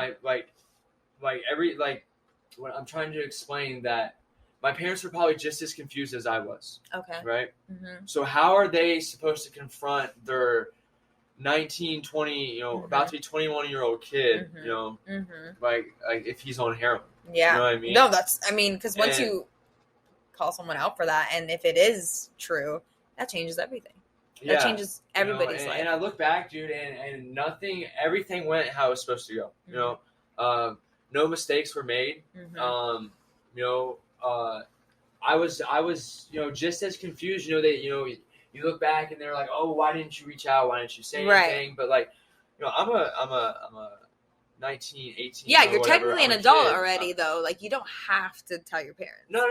when I'm trying to explain that my parents were probably just as confused as I was. Okay. Right? So how are they supposed to confront their 19, 20, you know, about to be 21-year-old kid, you know, like if he's on heroin? Yeah. You know what I mean? No, because once you call someone out for that, and if it is true, that changes everything. That changes everybody's life. And I look back, dude, and everything went how it was supposed to go. You know, no mistakes were made. You know, I was, you know, just as confused. You know, you look back and they're like, oh, why didn't you reach out? Why didn't you say anything? But like, you know, I'm a 19, 18. Yeah, you're technically an adult already, though. Like, you don't have to tell your parents. No.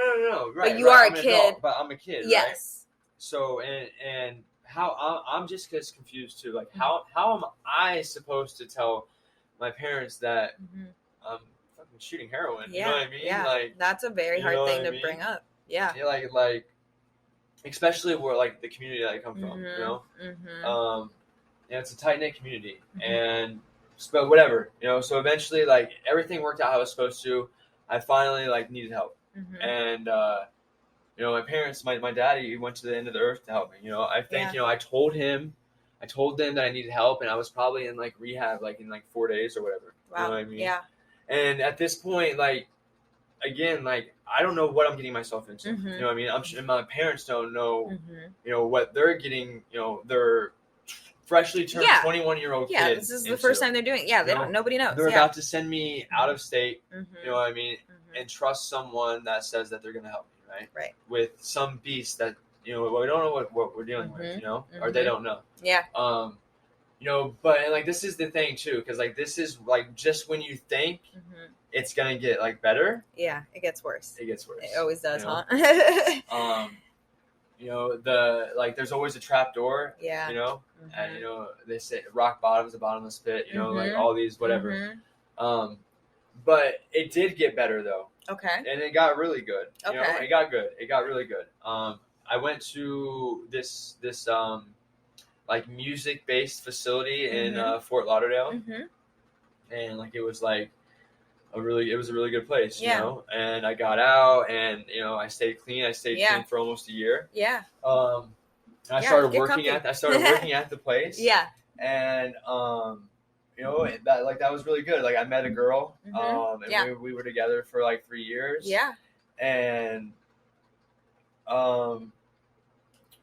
Right. But you are a kid. Adult, but I'm a kid. Yes. Right? So and how I'm just as confused too. Like how am I supposed to tell my parents that I'm fucking shooting heroin? Yeah, you know what I mean? Yeah, like that's a very hard thing to bring up. Yeah. Like especially where like the community that I come from, you know. And it's a tight knit community, and but whatever, you know. So eventually, like everything worked out how it was supposed to. I finally like needed help, and you know, my parents, my daddy went to the end of the earth to help me. You know, I think, you know, I told them that I needed help, and I was probably in like rehab, like in like 4 days or whatever. Wow. You know what I mean? Yeah. And at this point, like, again, like, I don't know what I'm getting myself into. You know what I mean? And my parents don't know, you know, what they're getting, you know, they're freshly turned 21-year-old kids. Yeah, this is the first time they're doing it. Yeah, they don't. Nobody knows. They're about to send me out of state, you know what I mean, and trust someone that says that they're going to help me. Right. With some beast that, you know, we don't know what we're dealing with, you know, or they don't know. Yeah. You know, but like this is the thing too, because like this is like just when you think it's gonna get like better. Yeah, it gets worse. It gets worse. It always does, you know? Huh? You know, there's always a trap door. Yeah. You know, and you know they say rock bottom is a bottomless pit. You know, like all these whatever. But it did get better though. Okay. And it got really good. You know, it got good. It got really good. I went to this like music based facility in Fort Lauderdale, and like it was like a really good place, you know. And I got out, and you know, I stayed clean. I stayed clean for almost a year. Yeah. And I started working at the place. Yeah. And you know, that was really good. Like I met a girl, and we were together for like 3 years. Yeah. And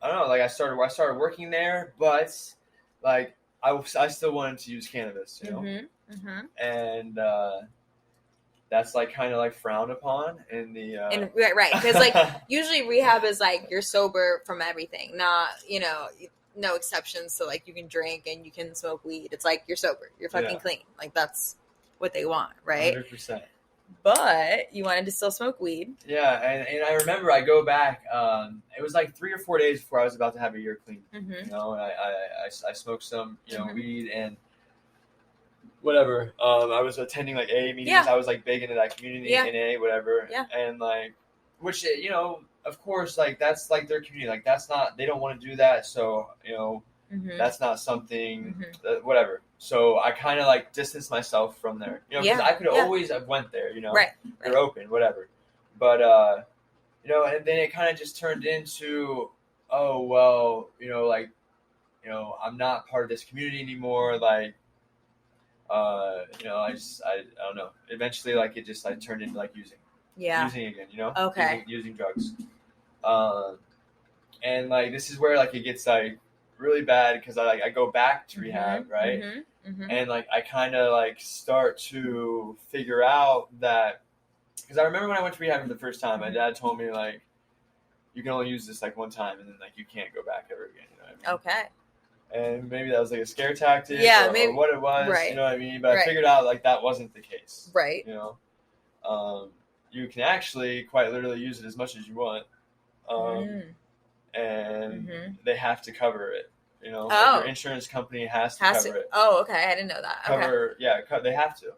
I don't know, like I started working there, but like I still wanted to use cannabis, you know. And that's like kind of like frowned upon in the and right, because like usually rehab is like you're sober from everything, not no exceptions. So like you can drink and you can smoke weed. It's like you're sober, you're fucking clean. Like that's what they want, right? 100%. But you wanted to still smoke weed. Yeah, and I remember I go back. It was like 3 or 4 days before I was about to have a year clean. Mm-hmm. You know, and I smoked some weed and whatever. I was attending like AA meetings. Yeah. I was like big into that community in AA, whatever. Yeah. And like, which of course, like that's like their community. Like that's not, they don't want to do that. So that's not something whatever. So I kind of like distanced myself from there. Because I could always have went there. Right. They're open, whatever. But and then it kind of just turned into, oh well, I'm not part of this community anymore. Like. I don't know. Eventually, like it just like turned into like using again, Okay. using drugs. And like this is where like it gets like really bad because I go back to rehab, right? And like I kind of like start to figure out that because I remember when I went to rehab for the first time, my dad told me like you can only use this like one time and then like you can't go back ever again. You know what I mean? Okay. And maybe that was like a scare tactic or what it was, right. You know what I mean? But I figured out like that wasn't the case. Right. You can actually quite literally use it as much as you want. And they have to cover it. Like your insurance company has to cover it. Oh, okay. I didn't know that. They have to.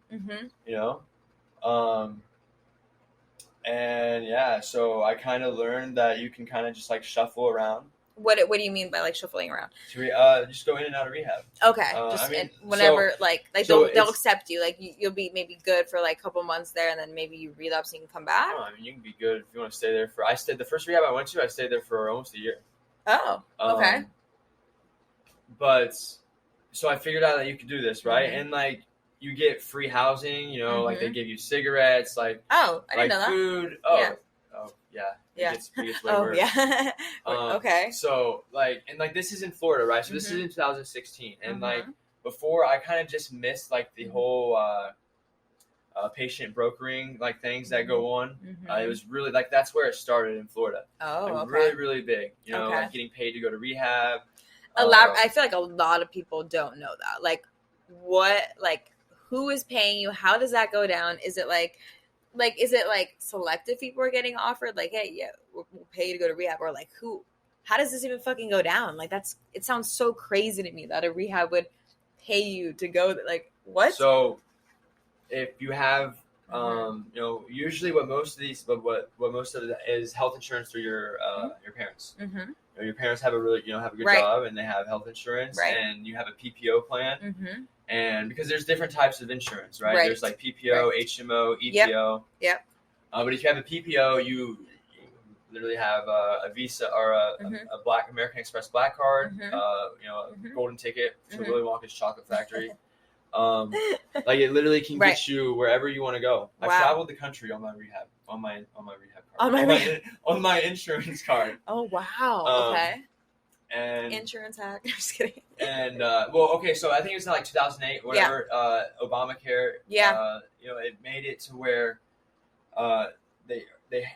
And yeah, so I kind of learned that you can kind of just like shuffle around. What do you mean by like shuffling around? Just go in and out of rehab. Okay, whenever they'll accept you. Like you'll be maybe good for like a couple months there, and then maybe you relapse and you can come back. No, I mean you can be good if you want to stay there for. I stayed the first rehab I went to. I stayed there for almost a year. Oh, okay. But so I figured out that you could do this, right? And like you get free housing. Like they give you cigarettes, like I didn't know that. Food. Yeah. It gets way worse. Yeah. Okay. So like this is in Florida, right? So this is in 2016, and like before I kind of just missed like the whole patient brokering like things that go on. It was really like that's where it started in Florida. Oh, like, okay. Really, really big. Like getting paid to go to rehab. I feel like a lot of people don't know that. Like who is paying you? How does that go down? Is it like is it like selective people are getting offered like, hey, yeah, we'll pay you to go to rehab, or like who? How does this even fucking go down? Like it sounds so crazy to me that a rehab would pay you to go. Like what? So if you have, usually what most of it is health insurance through your parents. Your parents have a really have a good job and they have health insurance and you have a PPO plan. And because there's different types of insurance, right? There's like PPO, HMO, EPO. Yep. But if you have a PPO, you literally have a Visa or a Black American Express Black Card, a golden ticket to Willy Wonka's Chocolate Factory. Like it literally can get you wherever you want to go. Wow. I've traveled the country on my rehab card. On my insurance card. Oh wow. Okay. And insurance hack. Just kidding. And so I think it was in like 2008, whatever. Obamacare. Yeah. It made it to where,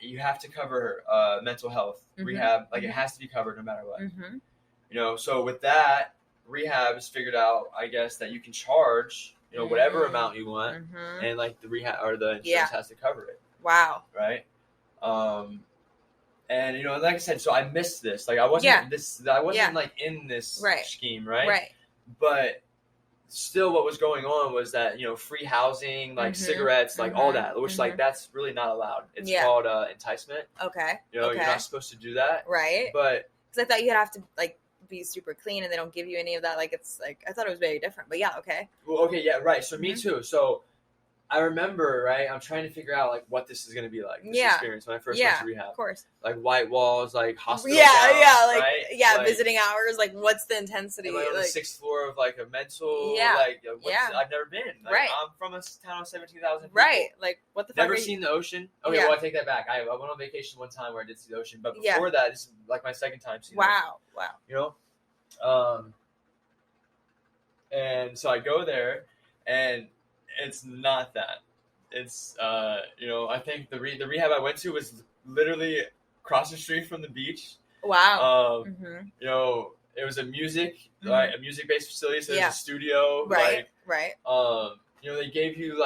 you have to cover mental health rehab. Like it has to be covered no matter what. So with that, rehab has figured out, I guess, that you can charge whatever amount you want, and like the rehab or the insurance has to cover it. Wow. Right. And like I said, so I missed this. Like I wasn't like in this scheme, right? Right. But still, what was going on was that free housing, like cigarettes, like all that, which like that's really not allowed. It's called enticement. Okay. You're not supposed to do that, right? But because I thought you'd have to like be super clean, and they don't give you any of that. Like it's like I thought it was very different, but yeah, okay. Well, okay, yeah, right. So me too. So I remember, right? I'm trying to figure out like what this is going to be like. This experience when I first went to rehab. Of course. Like white walls, like hospital. Like visiting hours. Like what's the intensity? Am I on the 6th floor of like a mental? I've never been. Like, I'm from a town of 17,000 people. Right. Like what the fuck? Never seen the ocean. Okay, well I take that back. I went on vacation one time where I did see the ocean, but before that, this is like my second time seeing. Wow. And so I go there, and it's not that. it's I think the rehab I went to was literally across the street from the beach. Wow. It was a music-based facility, so there's a studio. Right. They gave you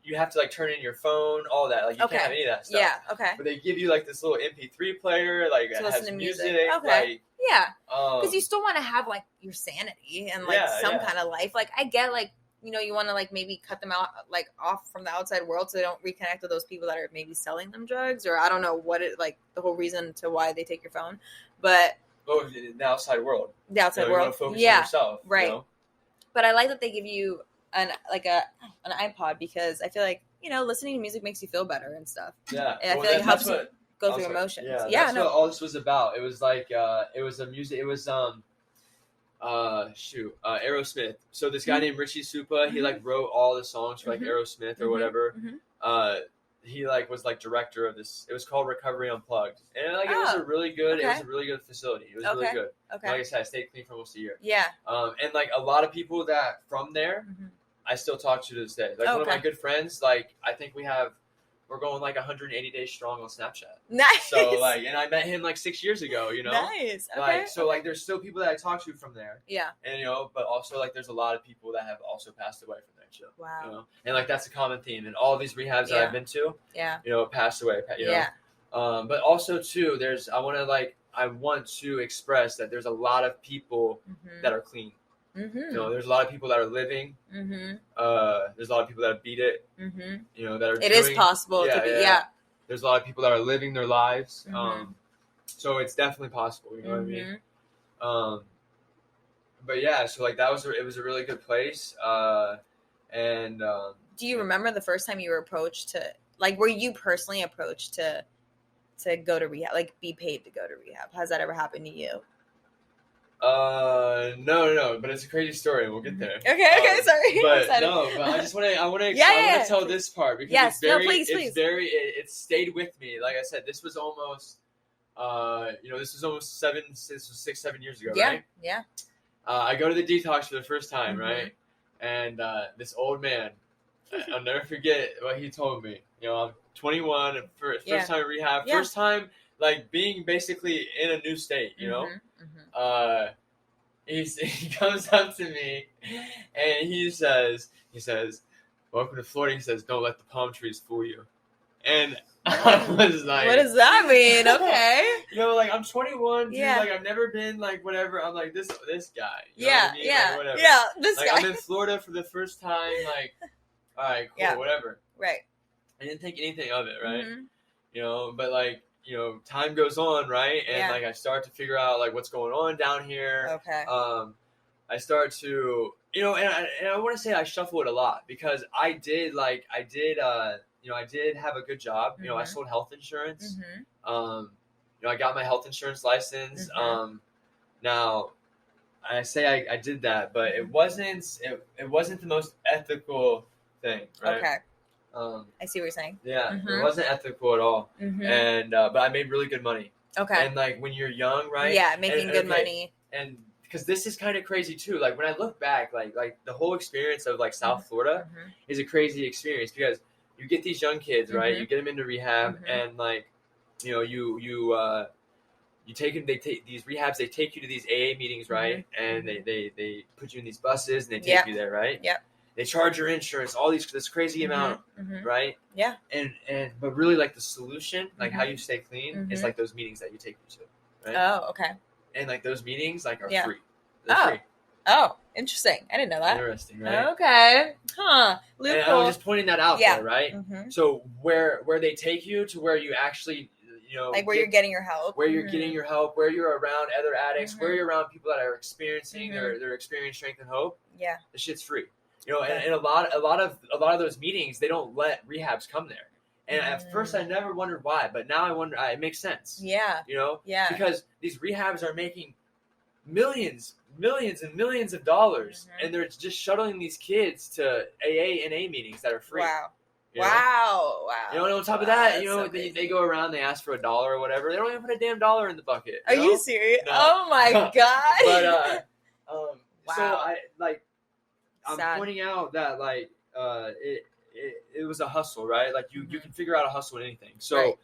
you have to turn in your phone, all that. You can't have any of that stuff. Yeah. Okay. But they give you this little MP3 player, it has music. Okay. Yeah. Because you still want to have your sanity and some kind of life. I get you want to maybe cut them out off from the outside world so they don't reconnect with those people that are maybe selling them drugs, or I don't know what it the whole reason to why they take your phone, but the outside world. The outside world. You want to focus on yourself, right? But I like that they give you an iPod, because I feel listening to music makes you feel better and stuff. Yeah, and I feel it helps you go through emotions. That's what all this was about. It was it was a music. It was Aerosmith. So this guy named Richie Supa, he wrote all the songs for Aerosmith or whatever. He was director of this. It was called Recovery Unplugged, and it was a really good. It was a really good facility. It was really good. Okay. Like I said, I stayed clean for almost a year. Yeah. And a lot of people that from there, I still talk to this day. One of my good friends. I think we're going 180 days strong on Snapchat. Nice. So and I met him 6 years ago. Nice. Okay. There's still people that I talk to from there. Yeah. And but also there's a lot of people that have also passed away from there too. Wow. And that's a common theme in all these rehabs that I've been to. Yeah. Passed away. Yeah. But also too, I want to express that there's a lot of people that are clean. There's a lot of people that are living. There's a lot of people that beat it. That are. It is possible to be. Yeah. There's a lot of people that are living their lives. So it's definitely possible. You know what I mean? But yeah, so it was a really good place. And do you remember the first time you were approached to were you personally approached to go to rehab, be paid to go to rehab? Has that ever happened to you? No, but it's a crazy story. We'll get there. Okay, sorry. But I want to tell this part because please. It stayed with me. Like I said, this was almost, this was almost 6-7 years ago, right? Yeah. I go to the detox for the first time, right? And this old man, I'll never forget what he told me. I'm 21, first time in rehab, first time being basically in a new state, he comes up to me and he says, "Welcome to Florida." He says, "Don't let the palm trees fool you." And I was like, what does that mean? Okay. I'm 21, dude. I've never been whatever. I'm this guy. You know what I mean? Whatever. Yeah, this guy. I'm in Florida for the first time. All right, cool, whatever. Right. I didn't think anything of it, right? But time goes on, right? And I start to figure out what's going on down here. Okay. I start to, and I want to say I shuffle it a lot because I did have a good job. I sold health insurance. I got my health insurance license. Now I say I did that, but it wasn't the most ethical thing, right? Okay. I see what you're saying. Yeah, it wasn't ethical at all. And but I made really good money. Okay. And when you're young, right? Yeah, making good money. And because this is kind of crazy too. When I look back, the whole experience of South Florida is a crazy experience because you get these young kids, right? You get them into rehab, and you take them. They take these rehabs. They take you to these AA meetings, right? And they put you in these buses and they take you there, right? Yep. They charge your insurance, all this crazy amount, right? Yeah. But really, the solution, how you stay clean, is those meetings that you take me to, right? Oh, okay. And those meetings are free. They're free. Oh, interesting. I didn't know that. Interesting, right? Okay. Huh. Loophole. And I was just pointing that out there, right? So where they take you to where you actually, where you're getting your help, where you're getting your help, where you're around other addicts, where you're around people that are experiencing their experience, strength, and hope. Yeah. The shit's free. And a lot of those meetings, they don't let rehabs come there. And at first I never wondered why, but now I wonder, it makes sense. Yeah. Yeah. Because these rehabs are making millions and millions of dollars, and they're just shuttling these kids to AA and A meetings that are free. Wow. Wow. And on top of that, they go around, they ask for $1 or whatever. They don't even put a damn dollar in the bucket. Are you serious? No. Oh my God. But, so I'm pointing out that it was a hustle, right? Like you can figure out a hustle in anything. So Right,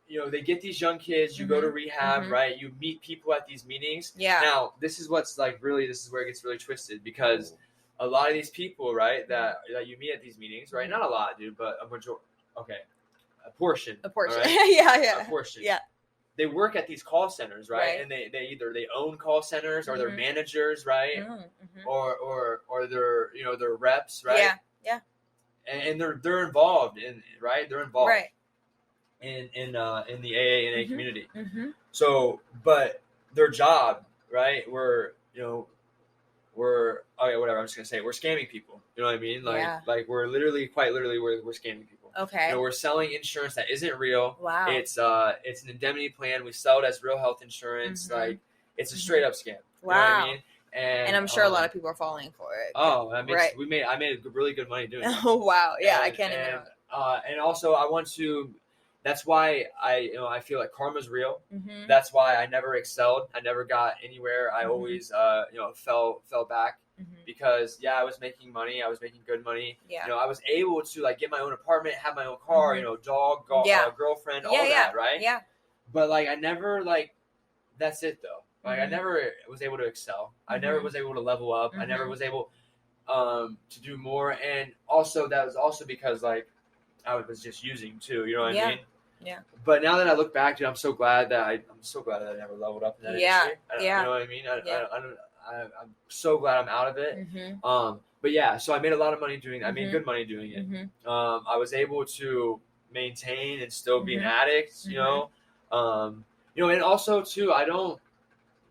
you can. they get these young kids, you go to rehab, right? You meet people at these meetings. Yeah. Now, this is what's like really, this is where it gets really twisted, because a lot of these people, right, that you meet at these meetings, right? Not a lot, dude, but a portion. A portion. Right? Yeah. A portion. Yeah. They work at these call centers, right? And they either they own call centers, or they're managers, right? Or they're they're reps, right? Yeah. And they're involved in, right? They're involved. Right. In the AA community. So, but their job, right? We're whatever. I'm just gonna say we're scamming people. You know what I mean? Like we're quite literally, we're scamming people. Okay. We're selling insurance that isn't real. Wow. It's an indemnity plan. We sell it as real health insurance. Like it's a straight up scam. Wow. You know what I mean? And I'm sure a lot of people are falling for it. Oh, I made really good money doing it. Oh wow. Yeah, I can't even. And also I want to. That's why I feel like karma's real. Mm-hmm. That's why I never excelled. I never got anywhere. I always fell back because I was making money. I was making good money. Yeah. I was able to like get my own apartment, have my own car. Dog, girlfriend, all that, right? Yeah. But like I never that's it though. Like I never was able to excel. I never was able to level up. I never was able to do more. And also that was also because like I was just using too. You know what I mean? Yeah. But now that I look back, dude, I'm so glad that I never leveled up in that industry. You know what I mean? I'm so glad I'm out of it. But so I made a lot of money doing that. I made good money doing it. I was able to maintain and still be an addict, you know, and also too, I don't,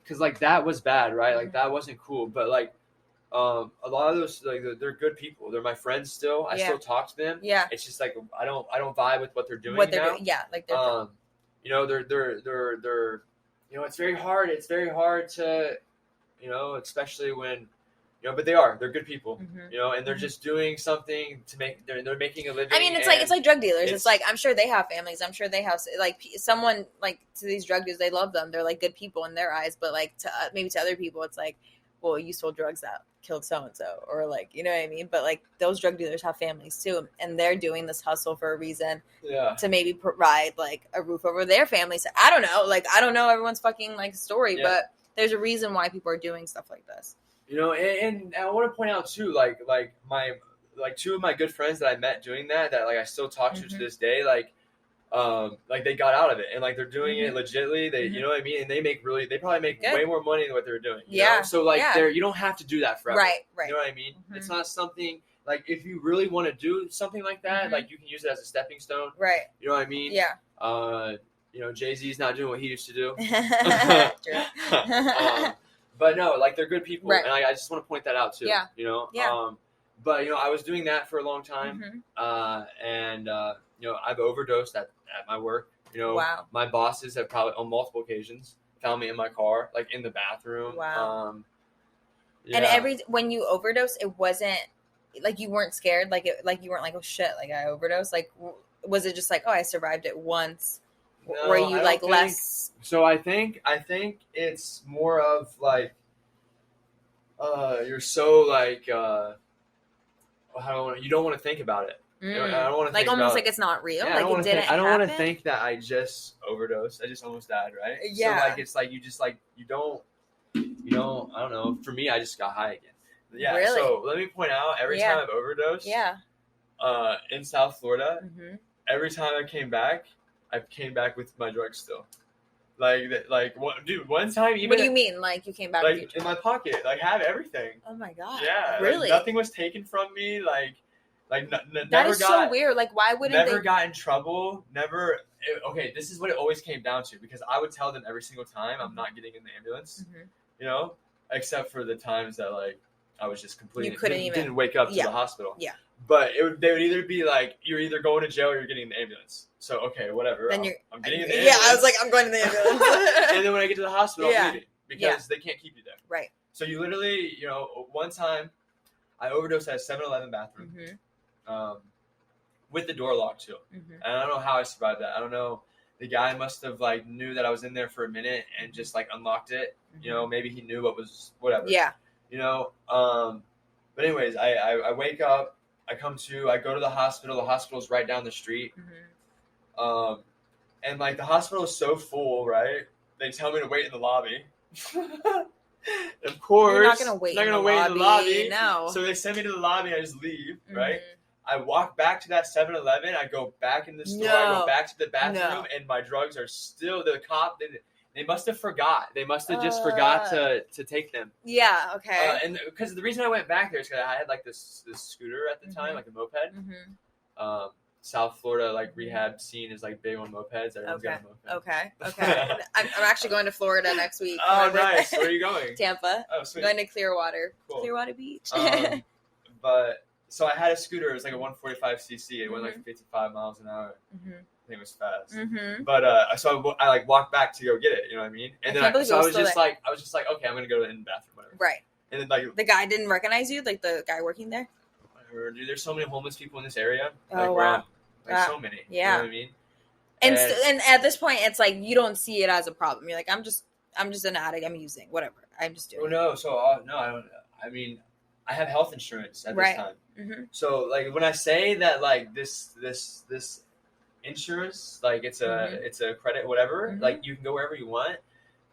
cause like that was bad, right? Like that wasn't cool, but like, a lot of those, like they're good people. They're my friends still. I still talk to them. Yeah. It's just like I don't vibe with what they're doing. Doing. Yeah. Like they're they're it's very hard. It's very hard to, especially when, but they're good people, and they're just doing something to make, they're making a living. I mean, it's like drug dealers. It's like, I'm sure they have families. I'm sure they have like someone like to these drug dealers, they love them. They're like good people in their eyes, but like maybe to other people, it's like, well, you sold drugs that killed so-and-so, or like, you know what I mean? But like those drug dealers have families too, and they're doing this hustle for a reason to maybe provide like a roof over their families. I don't know. Like, I don't know everyone's fucking like story, but there's a reason why people are doing stuff like this. And I want to point out too, like my, like two of my good friends that I met doing that like I still talk to this day, like they got out of it and like they're doing it legitly. They, you know what I mean? And they probably make way more money than what they're doing. You know? So like you don't have to do that forever. Right. You know what I mean? It's not something like, if you really want to do something like that, like you can use it as a stepping stone. Right. You know what I mean? Yeah. Jay-Z's not doing what he used to do. But no, like they're good people. And I just want to point that out too. Yeah. But I was doing that for a long time. And I've overdosed at my work. Wow. My bosses have probably on multiple occasions found me in my car, like in the bathroom. Wow. And when you overdose, it wasn't like you weren't scared, like you weren't like, oh shit, like I overdosed. Like, was it just like, oh, I survived it once? No, were you like less? So I think it's more of like, you're so like, you don't want to think about it. I don't want to like almost like it's not real. Yeah, like it didn't. I don't want to think that I just overdosed. I just almost died, right? Yeah. So like it's like you just like you don't. I don't know. For me, I just got high again. Yeah. Really? So let me point out, every time I've overdosed. Yeah. In South Florida, every time I came back with my drugs still. Like what, dude? One time, even. What do you mean? Like you came back? Like in my pocket, like have everything. Oh my god! Yeah, really? Like, nothing was taken from me. Like that never is so weird. Like why wouldn't never got in trouble? Never. Okay, this is what it always came down to, because I would tell them every single time I'm not getting in the ambulance. Except for the times that like I was just completely didn't wake up to the hospital. Yeah. But they would either be like, you're either going to jail or you're getting in the ambulance. So, okay, whatever. Then I'm getting in the ambulance. Yeah, I was like, I'm going to the ambulance. And then when I get to the hospital, I'm leaving. Because they can't keep you there. Right. So you literally, one time, I overdosed at a 7-Eleven bathroom. With the door locked, too. And I don't know how I survived that. I don't know. The guy must have, like, knew that I was in there for a minute and just, like, unlocked it. Maybe he knew what was, whatever. Yeah. But anyways, I wake up. I go to the hospital. The hospital's right down the street. And like the hospital is so full, right? They tell me to wait in the lobby. Of course, you're not gonna wait in the lobby. No. So they send me to the lobby. And I just leave, right? I walk back to that 7-Eleven. I go back in the store. I go back to the bathroom, and my drugs are still. The cop, they must have forgot. They must have just forgot to take them. Yeah. Okay. And because the reason I went back there is because I had like this scooter at the time, like a moped. South Florida, like rehab scene is like big on mopeds. Everyone's got a moped. Okay. I'm actually going to Florida next week. Oh, nice. Where are you going? Tampa. Oh, sweet. I'm going to Clearwater. Cool. Clearwater Beach. But so I had a scooter. It was like a 145cc. It went like 55 miles an hour. I think it was fast. But so I like walked back to go get it. You know what I mean? And then I was just like, okay, I'm gonna go in the bathroom, whatever. Right. And then like the guy didn't recognize you, like the guy working there. Dude, there's so many homeless people in this area. Oh, wow. So many. Yeah. You know what I mean? And at this point, it's like you don't see it as a problem. You're like, I'm just an addict. I'm using whatever. I'm just doing. Oh no! So no, I don't. I mean, I have health insurance at this time. So like when I say that like this insurance, like it's a credit, whatever. Like you can go wherever you want.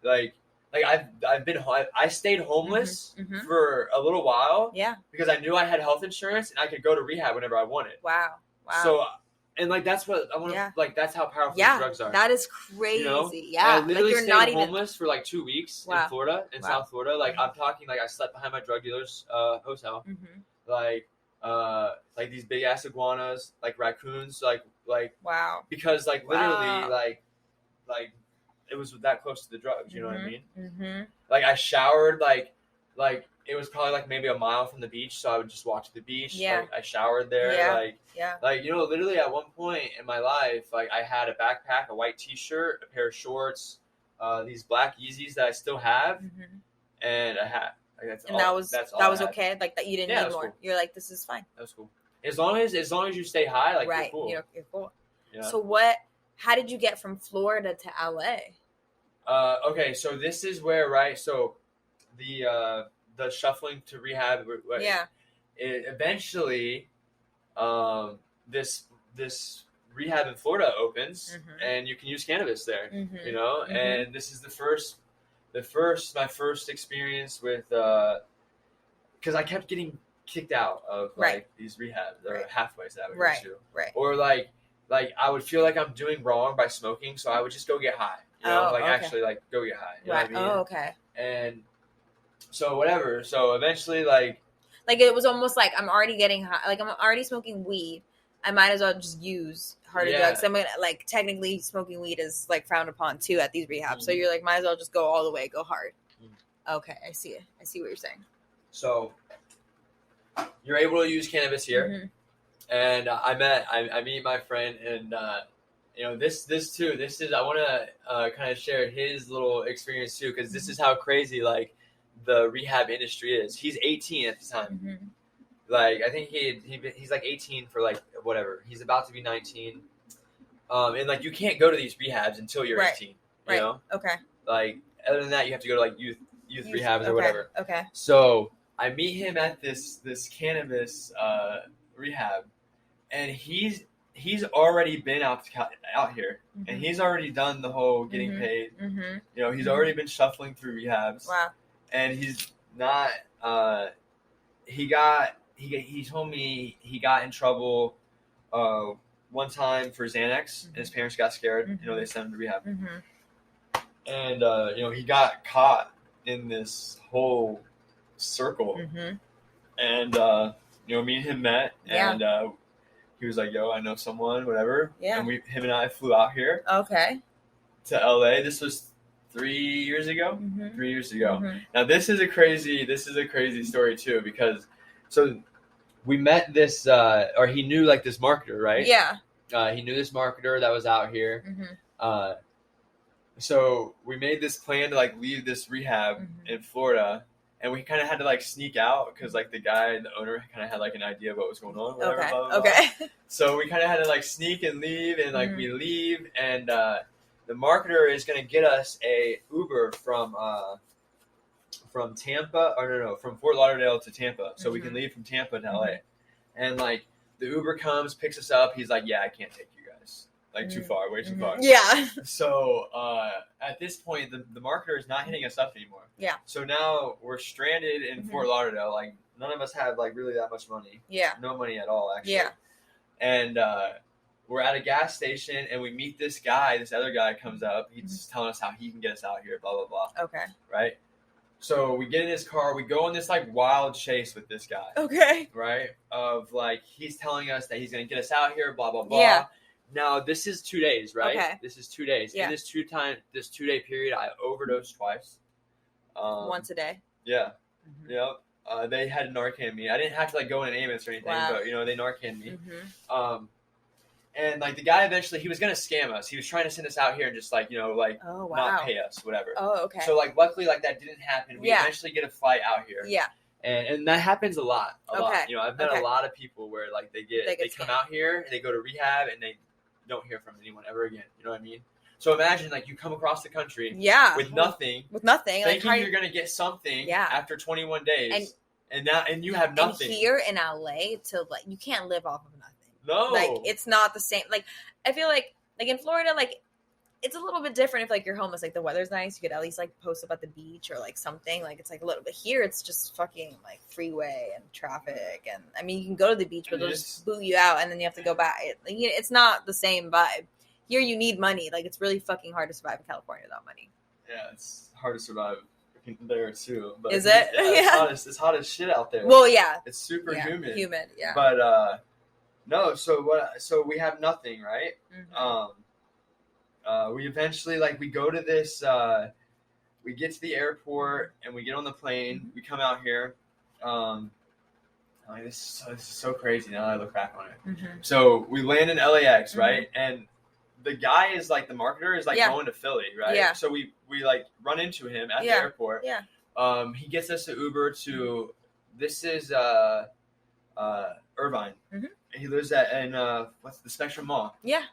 Like I stayed homeless for a little while. Yeah. Because I knew I had health insurance and I could go to rehab whenever I wanted. Wow. So, and like that's what I want to like. That's how powerful these drugs are. That is crazy. You know? Yeah. I literally like you're stayed not homeless for like 2 weeks in Florida, in South Florida. Like I'm talking, like I slept behind my drug dealer's hotel. Like these big ass iguanas, like raccoons, like wow. Because like literally like it was that close to the drugs. You know what I mean? Like I showered like it was probably like maybe a mile from the beach, so I would just walk to the beach. Yeah. Like I showered there. Like you know, literally at one point in my life, like I had a backpack, a white T-shirt, a pair of shorts, these black Yeezys that I still have, and a hat. Like that was okay. Like that you didn't need more. Cool. You're like, this is fine. That's cool. As long as you stay high, like right. You're cool. You're cool. Yeah. So how did you get from Florida to LA? Okay, so this is where so the shuffling to rehab. It eventually, this rehab in Florida opens, and you can use cannabis there. You know, and this is my first experience with because I kept getting kicked out of like these rehabs or halfways that I would go to, or like I would feel like I'm doing wrong by smoking, so I would just go get high. You know, actually like go get high. You know what I mean? Oh, okay. And so whatever. So eventually, like it was almost like I'm already getting high. Like I'm already smoking weed. I might as well just use harder drugs. I'm gonna like technically smoking weed is like frowned upon too at these rehabs. So you're like, might as well just go all the way, go hard. Okay, I see it. I see what you're saying. So you're able to use cannabis here, and I meet my friend, and you know this too. This is I want to kind of share his little experience too, because this is how crazy like the rehab industry is. He's 18 at the time. Like I think he's like 18 for like whatever. He's about to be 19. And like you can't go to these rehabs until you're 18. You know? Okay. Like other than that, you have to go to like youth rehabs or whatever. Okay. So I meet him at this cannabis rehab, and he's already been out here, and he's already done the whole getting paid. You know, he's already been shuffling through rehabs. Wow. And he's not. He told me he got in trouble one time for Xanax, and his parents got scared. You know, they sent him to rehab, and you know he got caught in this whole circle, and you know me and him met, and he was like, "Yo, I know someone, whatever." And him and I flew out here. Okay. To LA. This was 3 years ago. 3 years ago. Now this is a crazy story too, because so we met this or he knew like this marketer, right? Yeah. He knew this marketer that was out here. So we made this plan to like leave this rehab in Florida, and we kind of had to like sneak out because like the owner kind of had like an idea of what was going on. Whatever, okay. Blah, blah, okay. Blah. So we kind of had to like sneak and leave, and like we leave, and the marketer is going to get us a Uber from Tampa, or no, from Fort Lauderdale to Tampa, so we can leave from Tampa to LA. And like the Uber comes, picks us up. He's like, yeah, I can't take you guys. Like too far, way too far. Yeah. So at this point, the marketer is not hitting us up anymore. Yeah. So now we're stranded in Fort Lauderdale. Like none of us have like really that much money. Yeah. No money at all, actually. Yeah. And we're at a gas station, and we meet this guy. This other guy comes up. He's telling us how he can get us out here. Blah blah blah. Okay. Right. So we get in his car. We go on this like wild chase with this guy. Okay. Right. Of like he's telling us that he's gonna get us out here. Blah blah blah. Yeah. Now this is 2 days, right? Okay. This is 2 days. Yeah. In this 2 day period, I overdosed twice. Once a day. Yeah. Yep. They had Narcan me. I didn't have to like go in an ambulance or anything, but they Narcan me. And like the guy eventually, he was gonna scam us. He was trying to send us out here and just like not pay us, whatever. Oh, okay. So like luckily like that didn't happen. We eventually get a flight out here. Yeah. And that happens a lot. A lot. I've met a lot of people where like they come scammed. out here and they go to rehab and they don't hear from anyone ever again. You know what I mean? So imagine like you come across the country with nothing. Thinking you're gonna get something after 21 days. And you have nothing. And here in LA you can't live off of nothing. No. Like it's not the same. Like I feel like in Florida, like it's a little bit different if like you're homeless, like the weather's nice, you could at least like post up at the beach or like something. Like it's like a little bit here, it's just fucking like freeway and traffic, and I mean you can go to the beach, but they'll just boot you out and then you have to go back. It's not the same vibe. Here you need money. Like it's really fucking hard to survive in California without money. Yeah, it's hard to survive there too. But is it? Yeah. It's hot as shit out there. Well, yeah. It's super humid. Humid, yeah. But no, so we have nothing, right? We eventually we go to this we get to the airport and we get on the plane. We come out here. This is so crazy now that I look back on it. So we land in LAX, right? And the guy is like the marketer is going to Philly, right? Yeah. So we like run into him at the airport. Yeah. He gets us an Uber to this is Irvine. He lives in what's the Spectrum Mall. Yeah.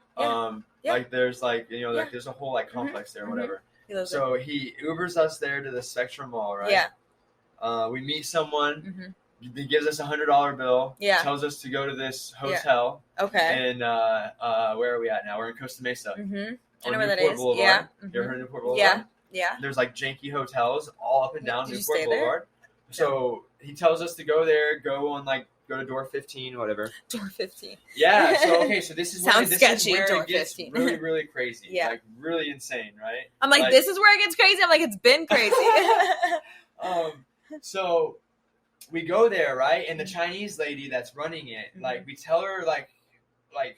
Like there's there's a whole like complex there or whatever. So he Ubers us there to the Spectrum Mall, right? Yeah. We meet someone. He gives us $100 bill. Yeah. Tells us to go to this hotel. Okay. And where are we at now? We're in Costa Mesa. I know On where that Newport is. Boulevard. Yeah. You ever heard of Newport Boulevard? Yeah. There's like janky hotels all up and down Did you Newport stay there? Boulevard. So he tells us to go there, go to door 15, whatever. Door 15. Yeah. So okay. So this is Sounds sketchy. Where Door it gets 15. really, really crazy. Yeah. Like really insane, right? I'm like, this is where it gets crazy. I'm like, it's been crazy. So we go there, right? And the Chinese lady that's running it, like we tell her like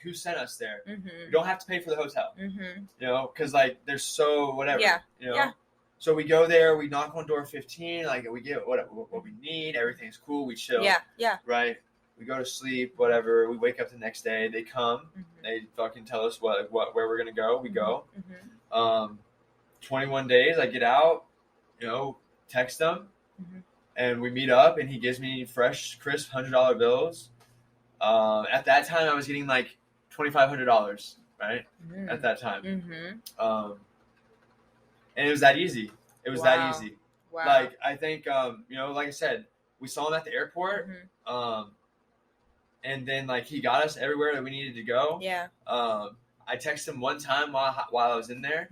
who sent us there. We don't have to pay for the hotel, because like they're so whatever. Yeah. Yeah. So we go there, we knock on door 15, like we get what we need, everything's cool, we chill. Yeah. Right? We go to sleep, whatever. We wake up the next day, they come, they fucking tell us where we're gonna go. We go. 21 days, I get out, text them, and we meet up, and he gives me fresh, crisp $100 bills. At that time, I was getting like $2,500, right? At that time. And it was that easy. It was that easy. Wow. Like, I think, like I said, we saw him at the airport. And then, like, he got us everywhere that we needed to go. Yeah. I texted him one time while I was in there.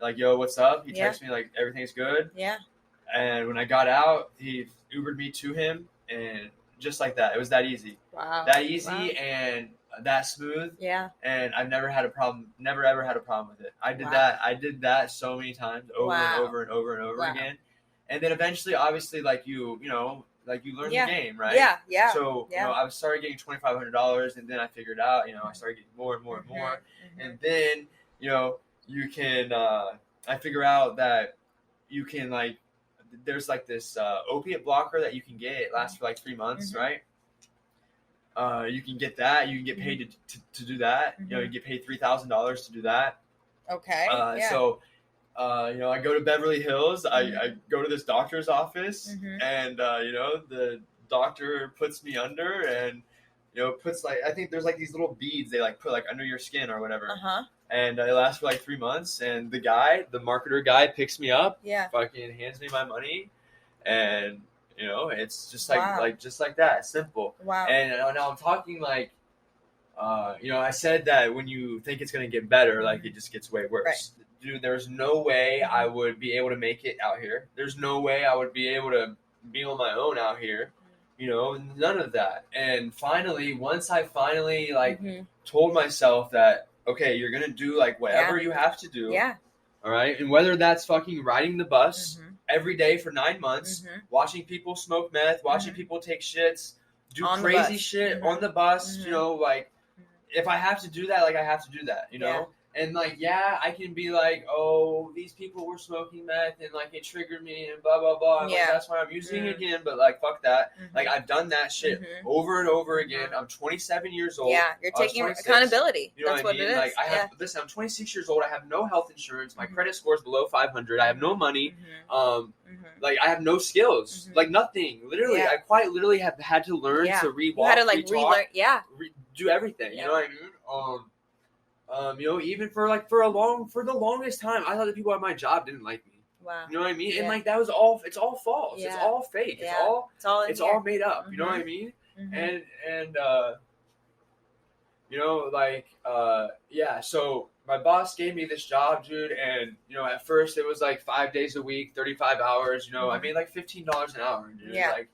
Like, yo, what's up? He texted me, like, everything's good. Yeah. And when I got out, he Ubered me to him. And just like that. It was that easy. Wow. That easy and that smooth. Yeah. And I've never had a problem, never ever had a problem with it. I did that so many times over and over and over and over again. And then eventually, obviously, like you learn the game, right? Yeah. So, I started getting $2,500 and then I figured out, I started getting more and more and more. And then, you can, I figure out that you can like, there's like this opiate blocker that you can get. It lasts for like 3 months, right? You can get that. You can get paid to do that. You get paid $3,000 to do that. Okay. So, I go to Beverly Hills. I go to this doctor's office, and the doctor puts me under, and puts like I think there's like these little beads they like put like under your skin or whatever. And it lasts for like 3 months. And the marketer guy, picks me up. Yeah. Fucking hands me my money, and You know, it's just like just like that, simple. Wow. And now I'm talking like, you know, I said that when you think it's gonna get better, like it just gets way worse. Right. Dude, there's no way I would be able to make it out here. There's no way I would be able to be on my own out here. You know, none of that. And finally, once I finally like told myself that, okay, you're gonna do like whatever you have to do. Yeah. All right. And whether that's fucking riding the bus every day for 9 months, watching people smoke meth, watching people take shits, do on crazy shit on the bus, you know, like if I have to do that, like I have to do that, you know? And like, yeah, I can be like, oh, these people were smoking meth and like it triggered me and blah, blah, blah. And, like, that's why I'm using it again. But like, fuck that. Like I've done that shit over and over again. I'm 27 years old. Yeah, you're taking accountability. You know that's what I mean? It is. Like I have, listen, I'm 26 years old. I have no health insurance. My credit score is below 500. I have no money. Like I have no skills. Like nothing. Literally, I quite literally have had to learn to re-walk, you had to like relearn. Do everything. You know what I mean? You know, even for the longest time, I thought the people at my job didn't like me. Wow. You know what I mean? And like that was all. It's all false. It's all fake. Yeah. It's all made up. You know what I mean? And you know, like yeah. So my boss gave me this job, dude, and you know, at first it was like 5 days a week, 35 hours. You know, I made like $15 an hour, dude. Yeah. Like,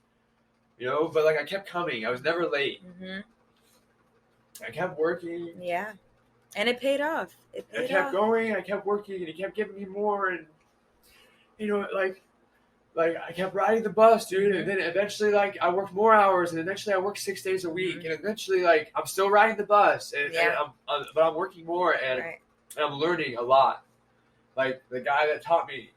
you know, but like I kept coming. I was never late. I kept working. Yeah. And it paid off. I kept going. I kept working, and he kept giving me more. And you know, like I kept riding the bus, dude. And then eventually, like I worked more hours, and eventually I worked 6 days a week. And eventually, like I'm still riding the bus, but I'm working more, and I'm learning a lot. Like the guy that taught me,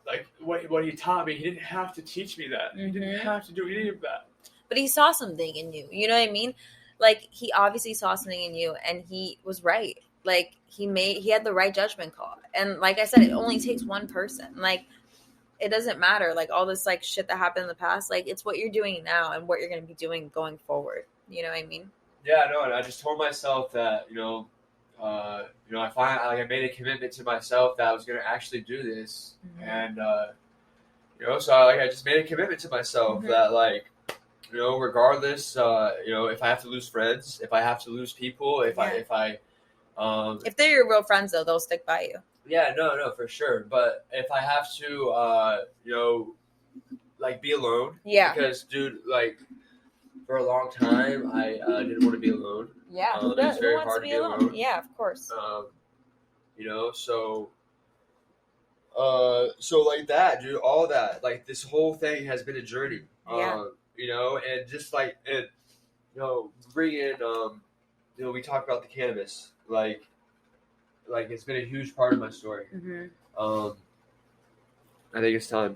like what he taught me, he didn't have to teach me that. He didn't have to do any of that. But he saw something in you. You know what I mean? Like he obviously saw something in you, and he was right. Like he had the right judgment call. And like I said, it only takes one person. Like it doesn't matter. Like all this like shit that happened in the past. Like it's what you're doing now and what you're going to be doing going forward. You know what I mean? Yeah, no. And I just told myself that I made a commitment to myself that I was going to actually do this, and you know, so I just made a commitment to myself that like. You know, regardless, you know, if I have to lose friends, if I have to lose people, if they're your real friends, though, they'll stick by you. Yeah, no, for sure. But if I have to, you know, like be alone, because, dude, like for a long time, I didn't want to be alone. Yeah, it was very hard to be alone. Yeah, of course. You know, so like that, dude, all that, like this whole thing has been a journey. You know, and just like it, you know, bring in, you know, we talked about the cannabis, like it's been a huge part of my story. I think it's time.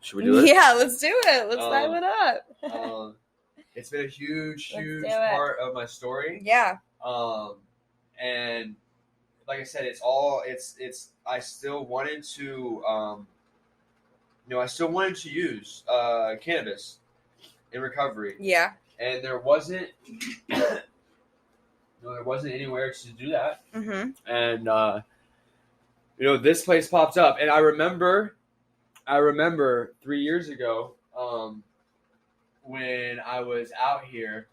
Should we do it? Yeah, let's do it. Let's dive it up. It's been a huge part of my story. Yeah. And like I said, I still wanted to, you know, use cannabis in recovery. Yeah. And there wasn't anywhere to do that. And you know, this place popped up, and I remember 3 years ago when I was out here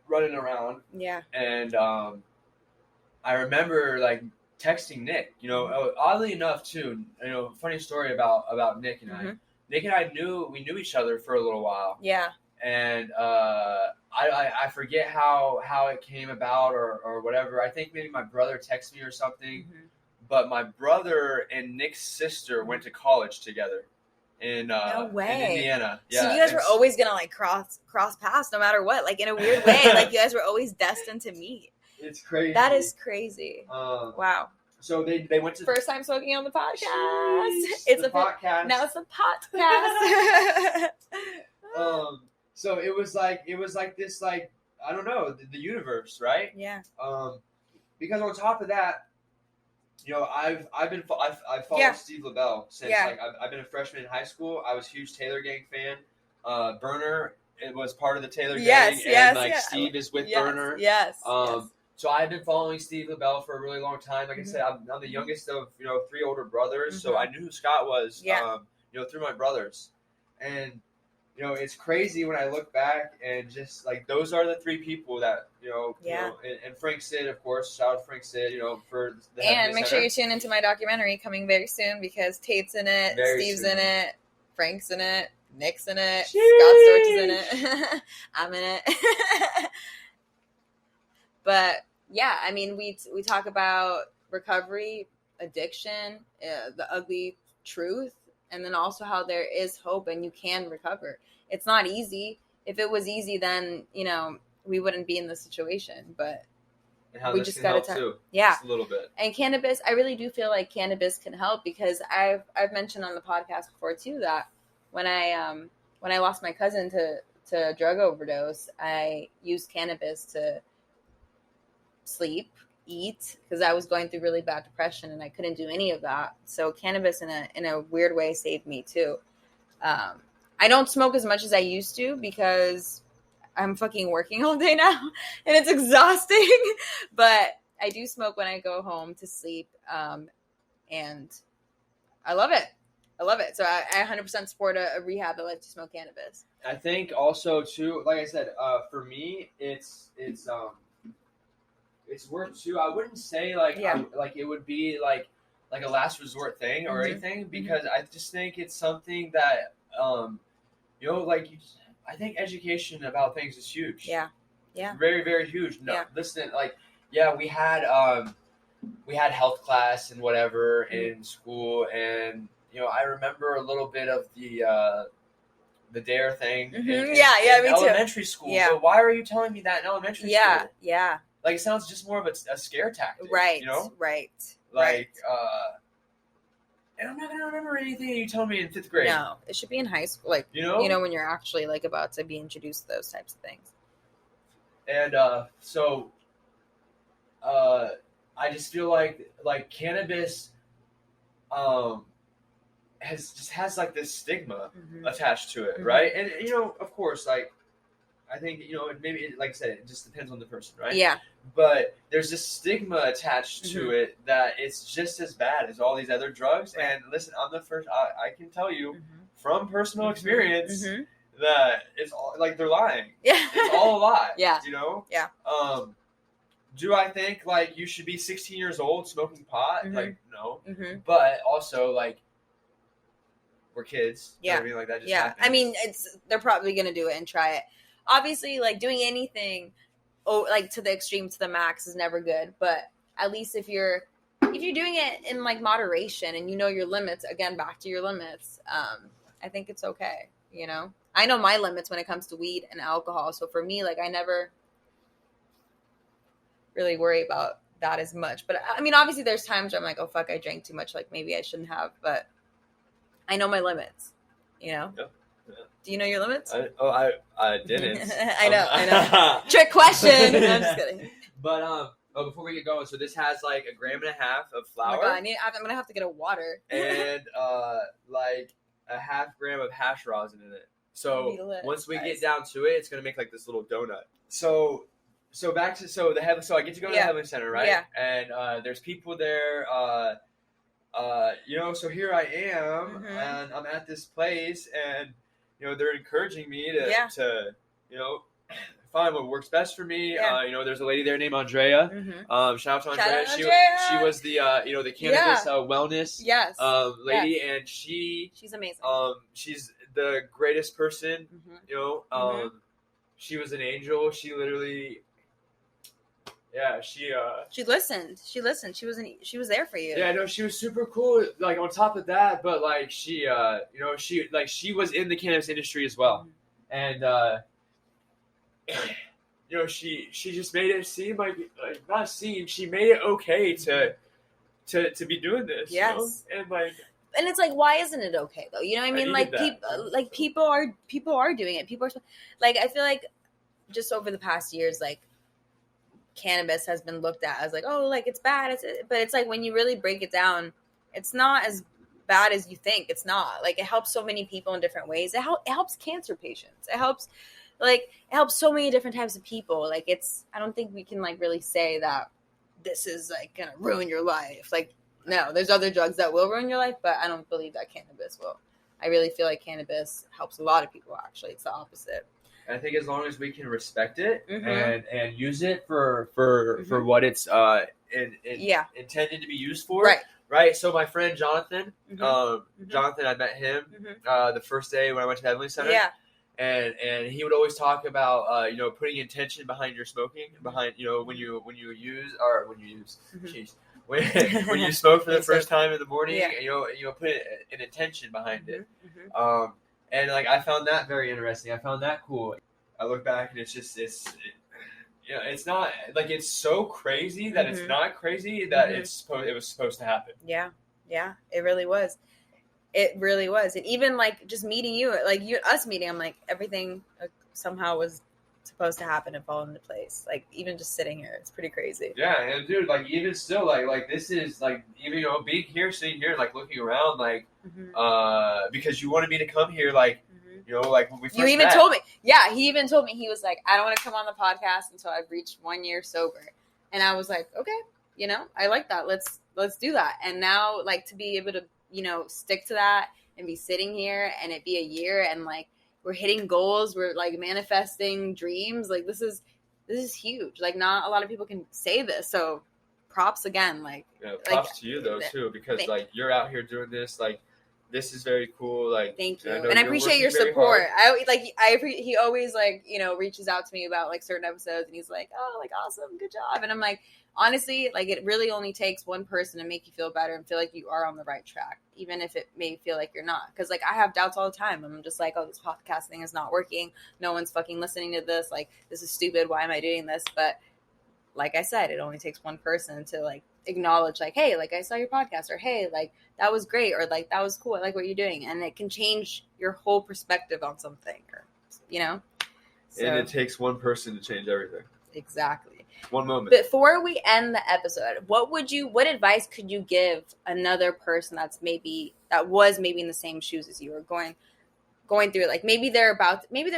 running around. Yeah. And I remember like texting Nick, you know, oddly enough too, you know, funny story about Nick and I. Nick and I knew each other for a little while. Yeah. And I forget how it came about or whatever. I think maybe my brother texted me or something. But my brother and Nick's sister went to college together in no way. In Indiana. Yeah. So you guys were always gonna like cross paths no matter what. Like in a weird way. Like you guys were always destined to meet. It's crazy. That is crazy. Wow. So they went to first time smoking on the podcast. Jeez, it's the podcast. Now it's a podcast. So it was like this, like, I don't know, the universe, right? Yeah. Because on top of that, you know, I've followed Steve LaBelle since like I've been a freshman in high school. I was a huge Taylor Gang fan. Burner, it was part of the Taylor Gang, and Steve is with Burner. Yes. So I've been following Steve LaBelle for a really long time. Like I said, I'm the youngest of 3 older brothers, so I knew who Scott was. through my brothers. And, it's crazy when I look back and just like those are the three people that, and Frank Sid, of course, shout out Frank Sid, for the And make sure you tune into my documentary coming very soon because Tate's in it, Steve's in it, Frank's in it, Nick's in it, Scott Storch is in it, I'm in it. But yeah, I mean, we talk about recovery, addiction, the ugly truth, and then also how there is hope and you can recover. It's not easy. If it was easy, then, we wouldn't be in this situation, but we just got to talk. Yeah. Just a little bit. And cannabis, I really do feel like cannabis can help because I've mentioned on the podcast before too, that when I lost my cousin to drug overdose, I used cannabis to sleep, eat, because I was going through really bad depression and I couldn't do any of that. So cannabis in a weird way saved me too. I don't smoke as much as I used to because I'm fucking working all day now and it's exhausting, but I do smoke when I go home to sleep. And I love it. So I 100% support a rehab that lets you smoke cannabis. I think also too, like I said, for me, it's worth too. I wouldn't say like it would be like a last resort thing or anything because I just think it's something that I think education about things is huge. Yeah. Very, very huge. No, listen, we had health class and whatever in school, and I remember a little bit of the DARE thing. In me elementary too. School. Yeah. So why are you telling me that in elementary school? Yeah. Like, it sounds just more of a scare tactic. Right. Right. And I'm not going to remember anything you told me in 5th grade. No, it should be in high school. Like, when you're actually, like, about to be introduced to those types of things. And so I just feel like cannabis has like this stigma attached to it, right? And, of course, like, I think, maybe, like I said, it just depends on the person, right? Yeah. But there's this stigma attached to it that it's just as bad as all these other drugs. And listen, I'm the first, I can tell you from personal experience that it's all, like, they're lying. Yeah. It's all a lie. Yeah. Yeah. Do I think, like, you should be 16 years old smoking pot? Like, no. But also, like, we're kids. Yeah. I mean, like, that just happens. I mean, they're probably going to do it and try it. Obviously, like, doing anything, like, to the extreme, to the max is never good. But at least if you're doing it in, like, moderation and you know your limits, again, back to your limits, I think it's okay, I know my limits when it comes to weed and alcohol. So for me, like, I never really worry about that as much. But, I mean, obviously there's times where I'm like, oh, fuck, I drank too much. Like, maybe I shouldn't have. But I know my limits, Yep. Do you know your limits? I didn't. I know. Trick question. No, I'm just kidding. But before we get going, so this has like 1.5 grams of flour. Oh my God, I'm gonna have to get a water. And like 0.5 gram of hash rosin in it. So once we get down to it, it's gonna make like this little donut. So back to the Heaven. So I get to go to the Heaven Center, right? Yeah. And there's people there. So here I am, and I'm at this place, and they're encouraging me to find what works best for me. Yeah. There's a lady there named Andrea. Shout out to Andrea. She was the the cannabis wellness lady, and she's amazing. She's the greatest person. She was an angel. She literally. Yeah, she listened. She was there for you. Yeah, no, she was super cool. Like, on top of that, but like she was in the cannabis industry as well, and she just made it seem she made it okay to be doing this. Yes, and it's like, why isn't it okay though? You know what I mean? Like people are doing it. People are like, I feel like just over the past years, like, cannabis has been looked at as like, oh, like, it's bad. But it's like, when you really break it down, it's not as bad as you think. It's not. Like, it helps so many people in different ways. It helps cancer patients. It helps so many different types of people. Like, I don't think we can, like, really say that this is, like, gonna ruin your life. Like, no, there's other drugs that will ruin your life, but I don't believe that cannabis will. I really feel like cannabis helps a lot of people. Actually, it's the opposite. I think as long as we can respect it Mm-hmm. and use it for what it's intended to be used for, right? So my friend Jonathan, Jonathan, I met him the first day when I went to the Heavenly Center, and he would always talk about putting intention behind your smoking, behind when you when you smoke for the first time in the morning, put an intention behind it. And like I found that very interesting. I found that cool. I look back and it's not like it's so crazy that it's not crazy that it was supposed to happen. Yeah, it really was. It really was. And even like just meeting you, like us meeting, I'm like everything somehow was supposed to happen and fall into place. Like even just sitting here, it's pretty crazy. Yeah, and dude, like even still, like this is like even being here, sitting here, like looking around, like because you wanted me to come here, like like when we first you even met. told me. Yeah, he even told me, he was like, I don't want to come on the podcast until I've reached 1 year sober. And I was like, okay, I like that. Let's do that. And now like to be able to stick to that and be sitting here and it be a year and like we're hitting goals, we're like manifesting dreams, like this is huge. Like not a lot of people can say this, so props again. Like props to you though too, because like you're out here doing this, like this is very cool. Like thank you, and I appreciate your support. He always like reaches out to me about like certain episodes, and he's like, oh, like awesome, good job. And I'm like, honestly, like it really only takes one person to make you feel better and feel like you are on the right track, even if it may feel like you're not. Because like I have doubts all the time. I'm just like, oh, this podcast thing is not working. No one's fucking listening to this. Like this is stupid. Why am I doing this? But like I said, it only takes one person to like acknowledge like, hey, like I saw your podcast, or hey, like that was great, or like that was cool, I like what you're doing, and it can change your whole perspective on something, or so, and it takes one person to change everything. Exactly. One moment. Before we end the episode, what advice could you give another person that was maybe in the same shoes as you, or going through it? Like maybe they're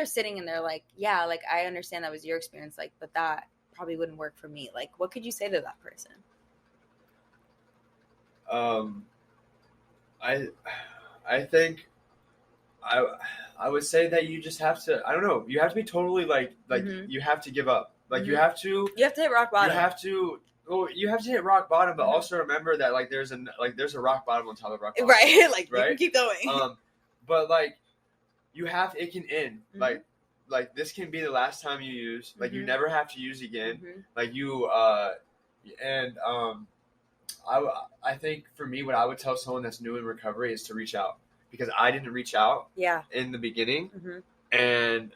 sitting and they're like, yeah, like I understand that was your experience, like, but that probably wouldn't work for me. Like what could you say to that person? I think I would say that you just have to, I don't know, you have to be totally like you have to give up. Like you have to hit rock bottom. You have to hit rock bottom, but also remember that like there's a rock bottom on top of rock bottom. Right? Like right? You can keep going. But like it can end. Like this can be the last time you use. Like you never have to use again. Like you I think for me, what I would tell someone that's new in recovery is to reach out, because I didn't reach out in the beginning, and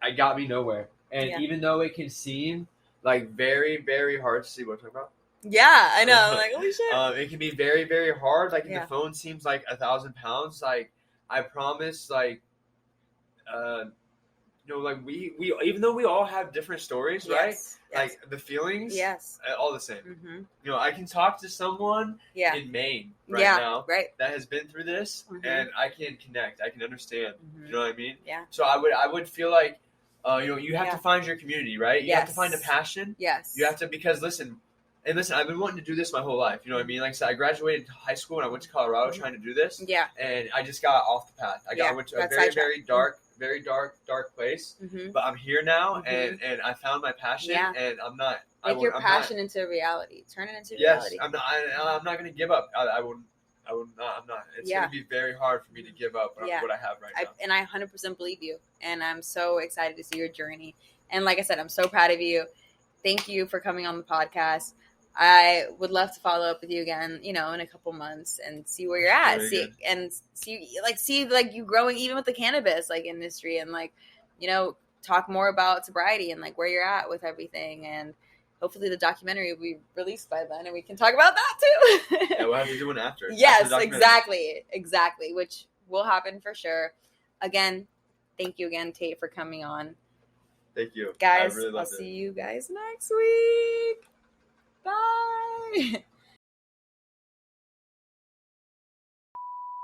it got me nowhere. And even though it can seem like very, very hard to see what I'm talking about. Yeah, I know. I'm like, holy shit. It can be very, very hard. Like if the phone seems like 1,000 pounds, like I promise, like, like we even though we all have different stories, right? Like the feelings, all the same. I can talk to someone in Maine now that has been through this, and I can connect. I can understand. You know what I mean? Yeah. So I would feel like, you have to find your community, right? You have to find a passion. Yes. You have to, because listen, I've been wanting to do this my whole life. You know what I mean? Like I said, I graduated high school and I went to Colorado trying to do this. Yeah. And I just got off the path. I went to a very dark place. But I'm here now, and I found my passion, and I'm not. Make your passion into a reality. Turn it into reality. Yes, I'm not going to give up. I would not. I'm not. It's going to be very hard for me to give up on what I have right now. And I 100% believe you. And I'm so excited to see your journey. And like I said, I'm so proud of you. Thank you for coming on the podcast. I would love to follow up with you again, in a couple months and see where you're at. See you growing even with the cannabis like industry, and like, talk more about sobriety and like where you're at with everything. And hopefully the documentary will be released by then and we can talk about that too. Yeah, we'll have to do one after. Yes, exactly, which will happen for sure. Again, thank you again, Tate, for coming on. Thank you. Guys, I'll see you guys next week. Bye.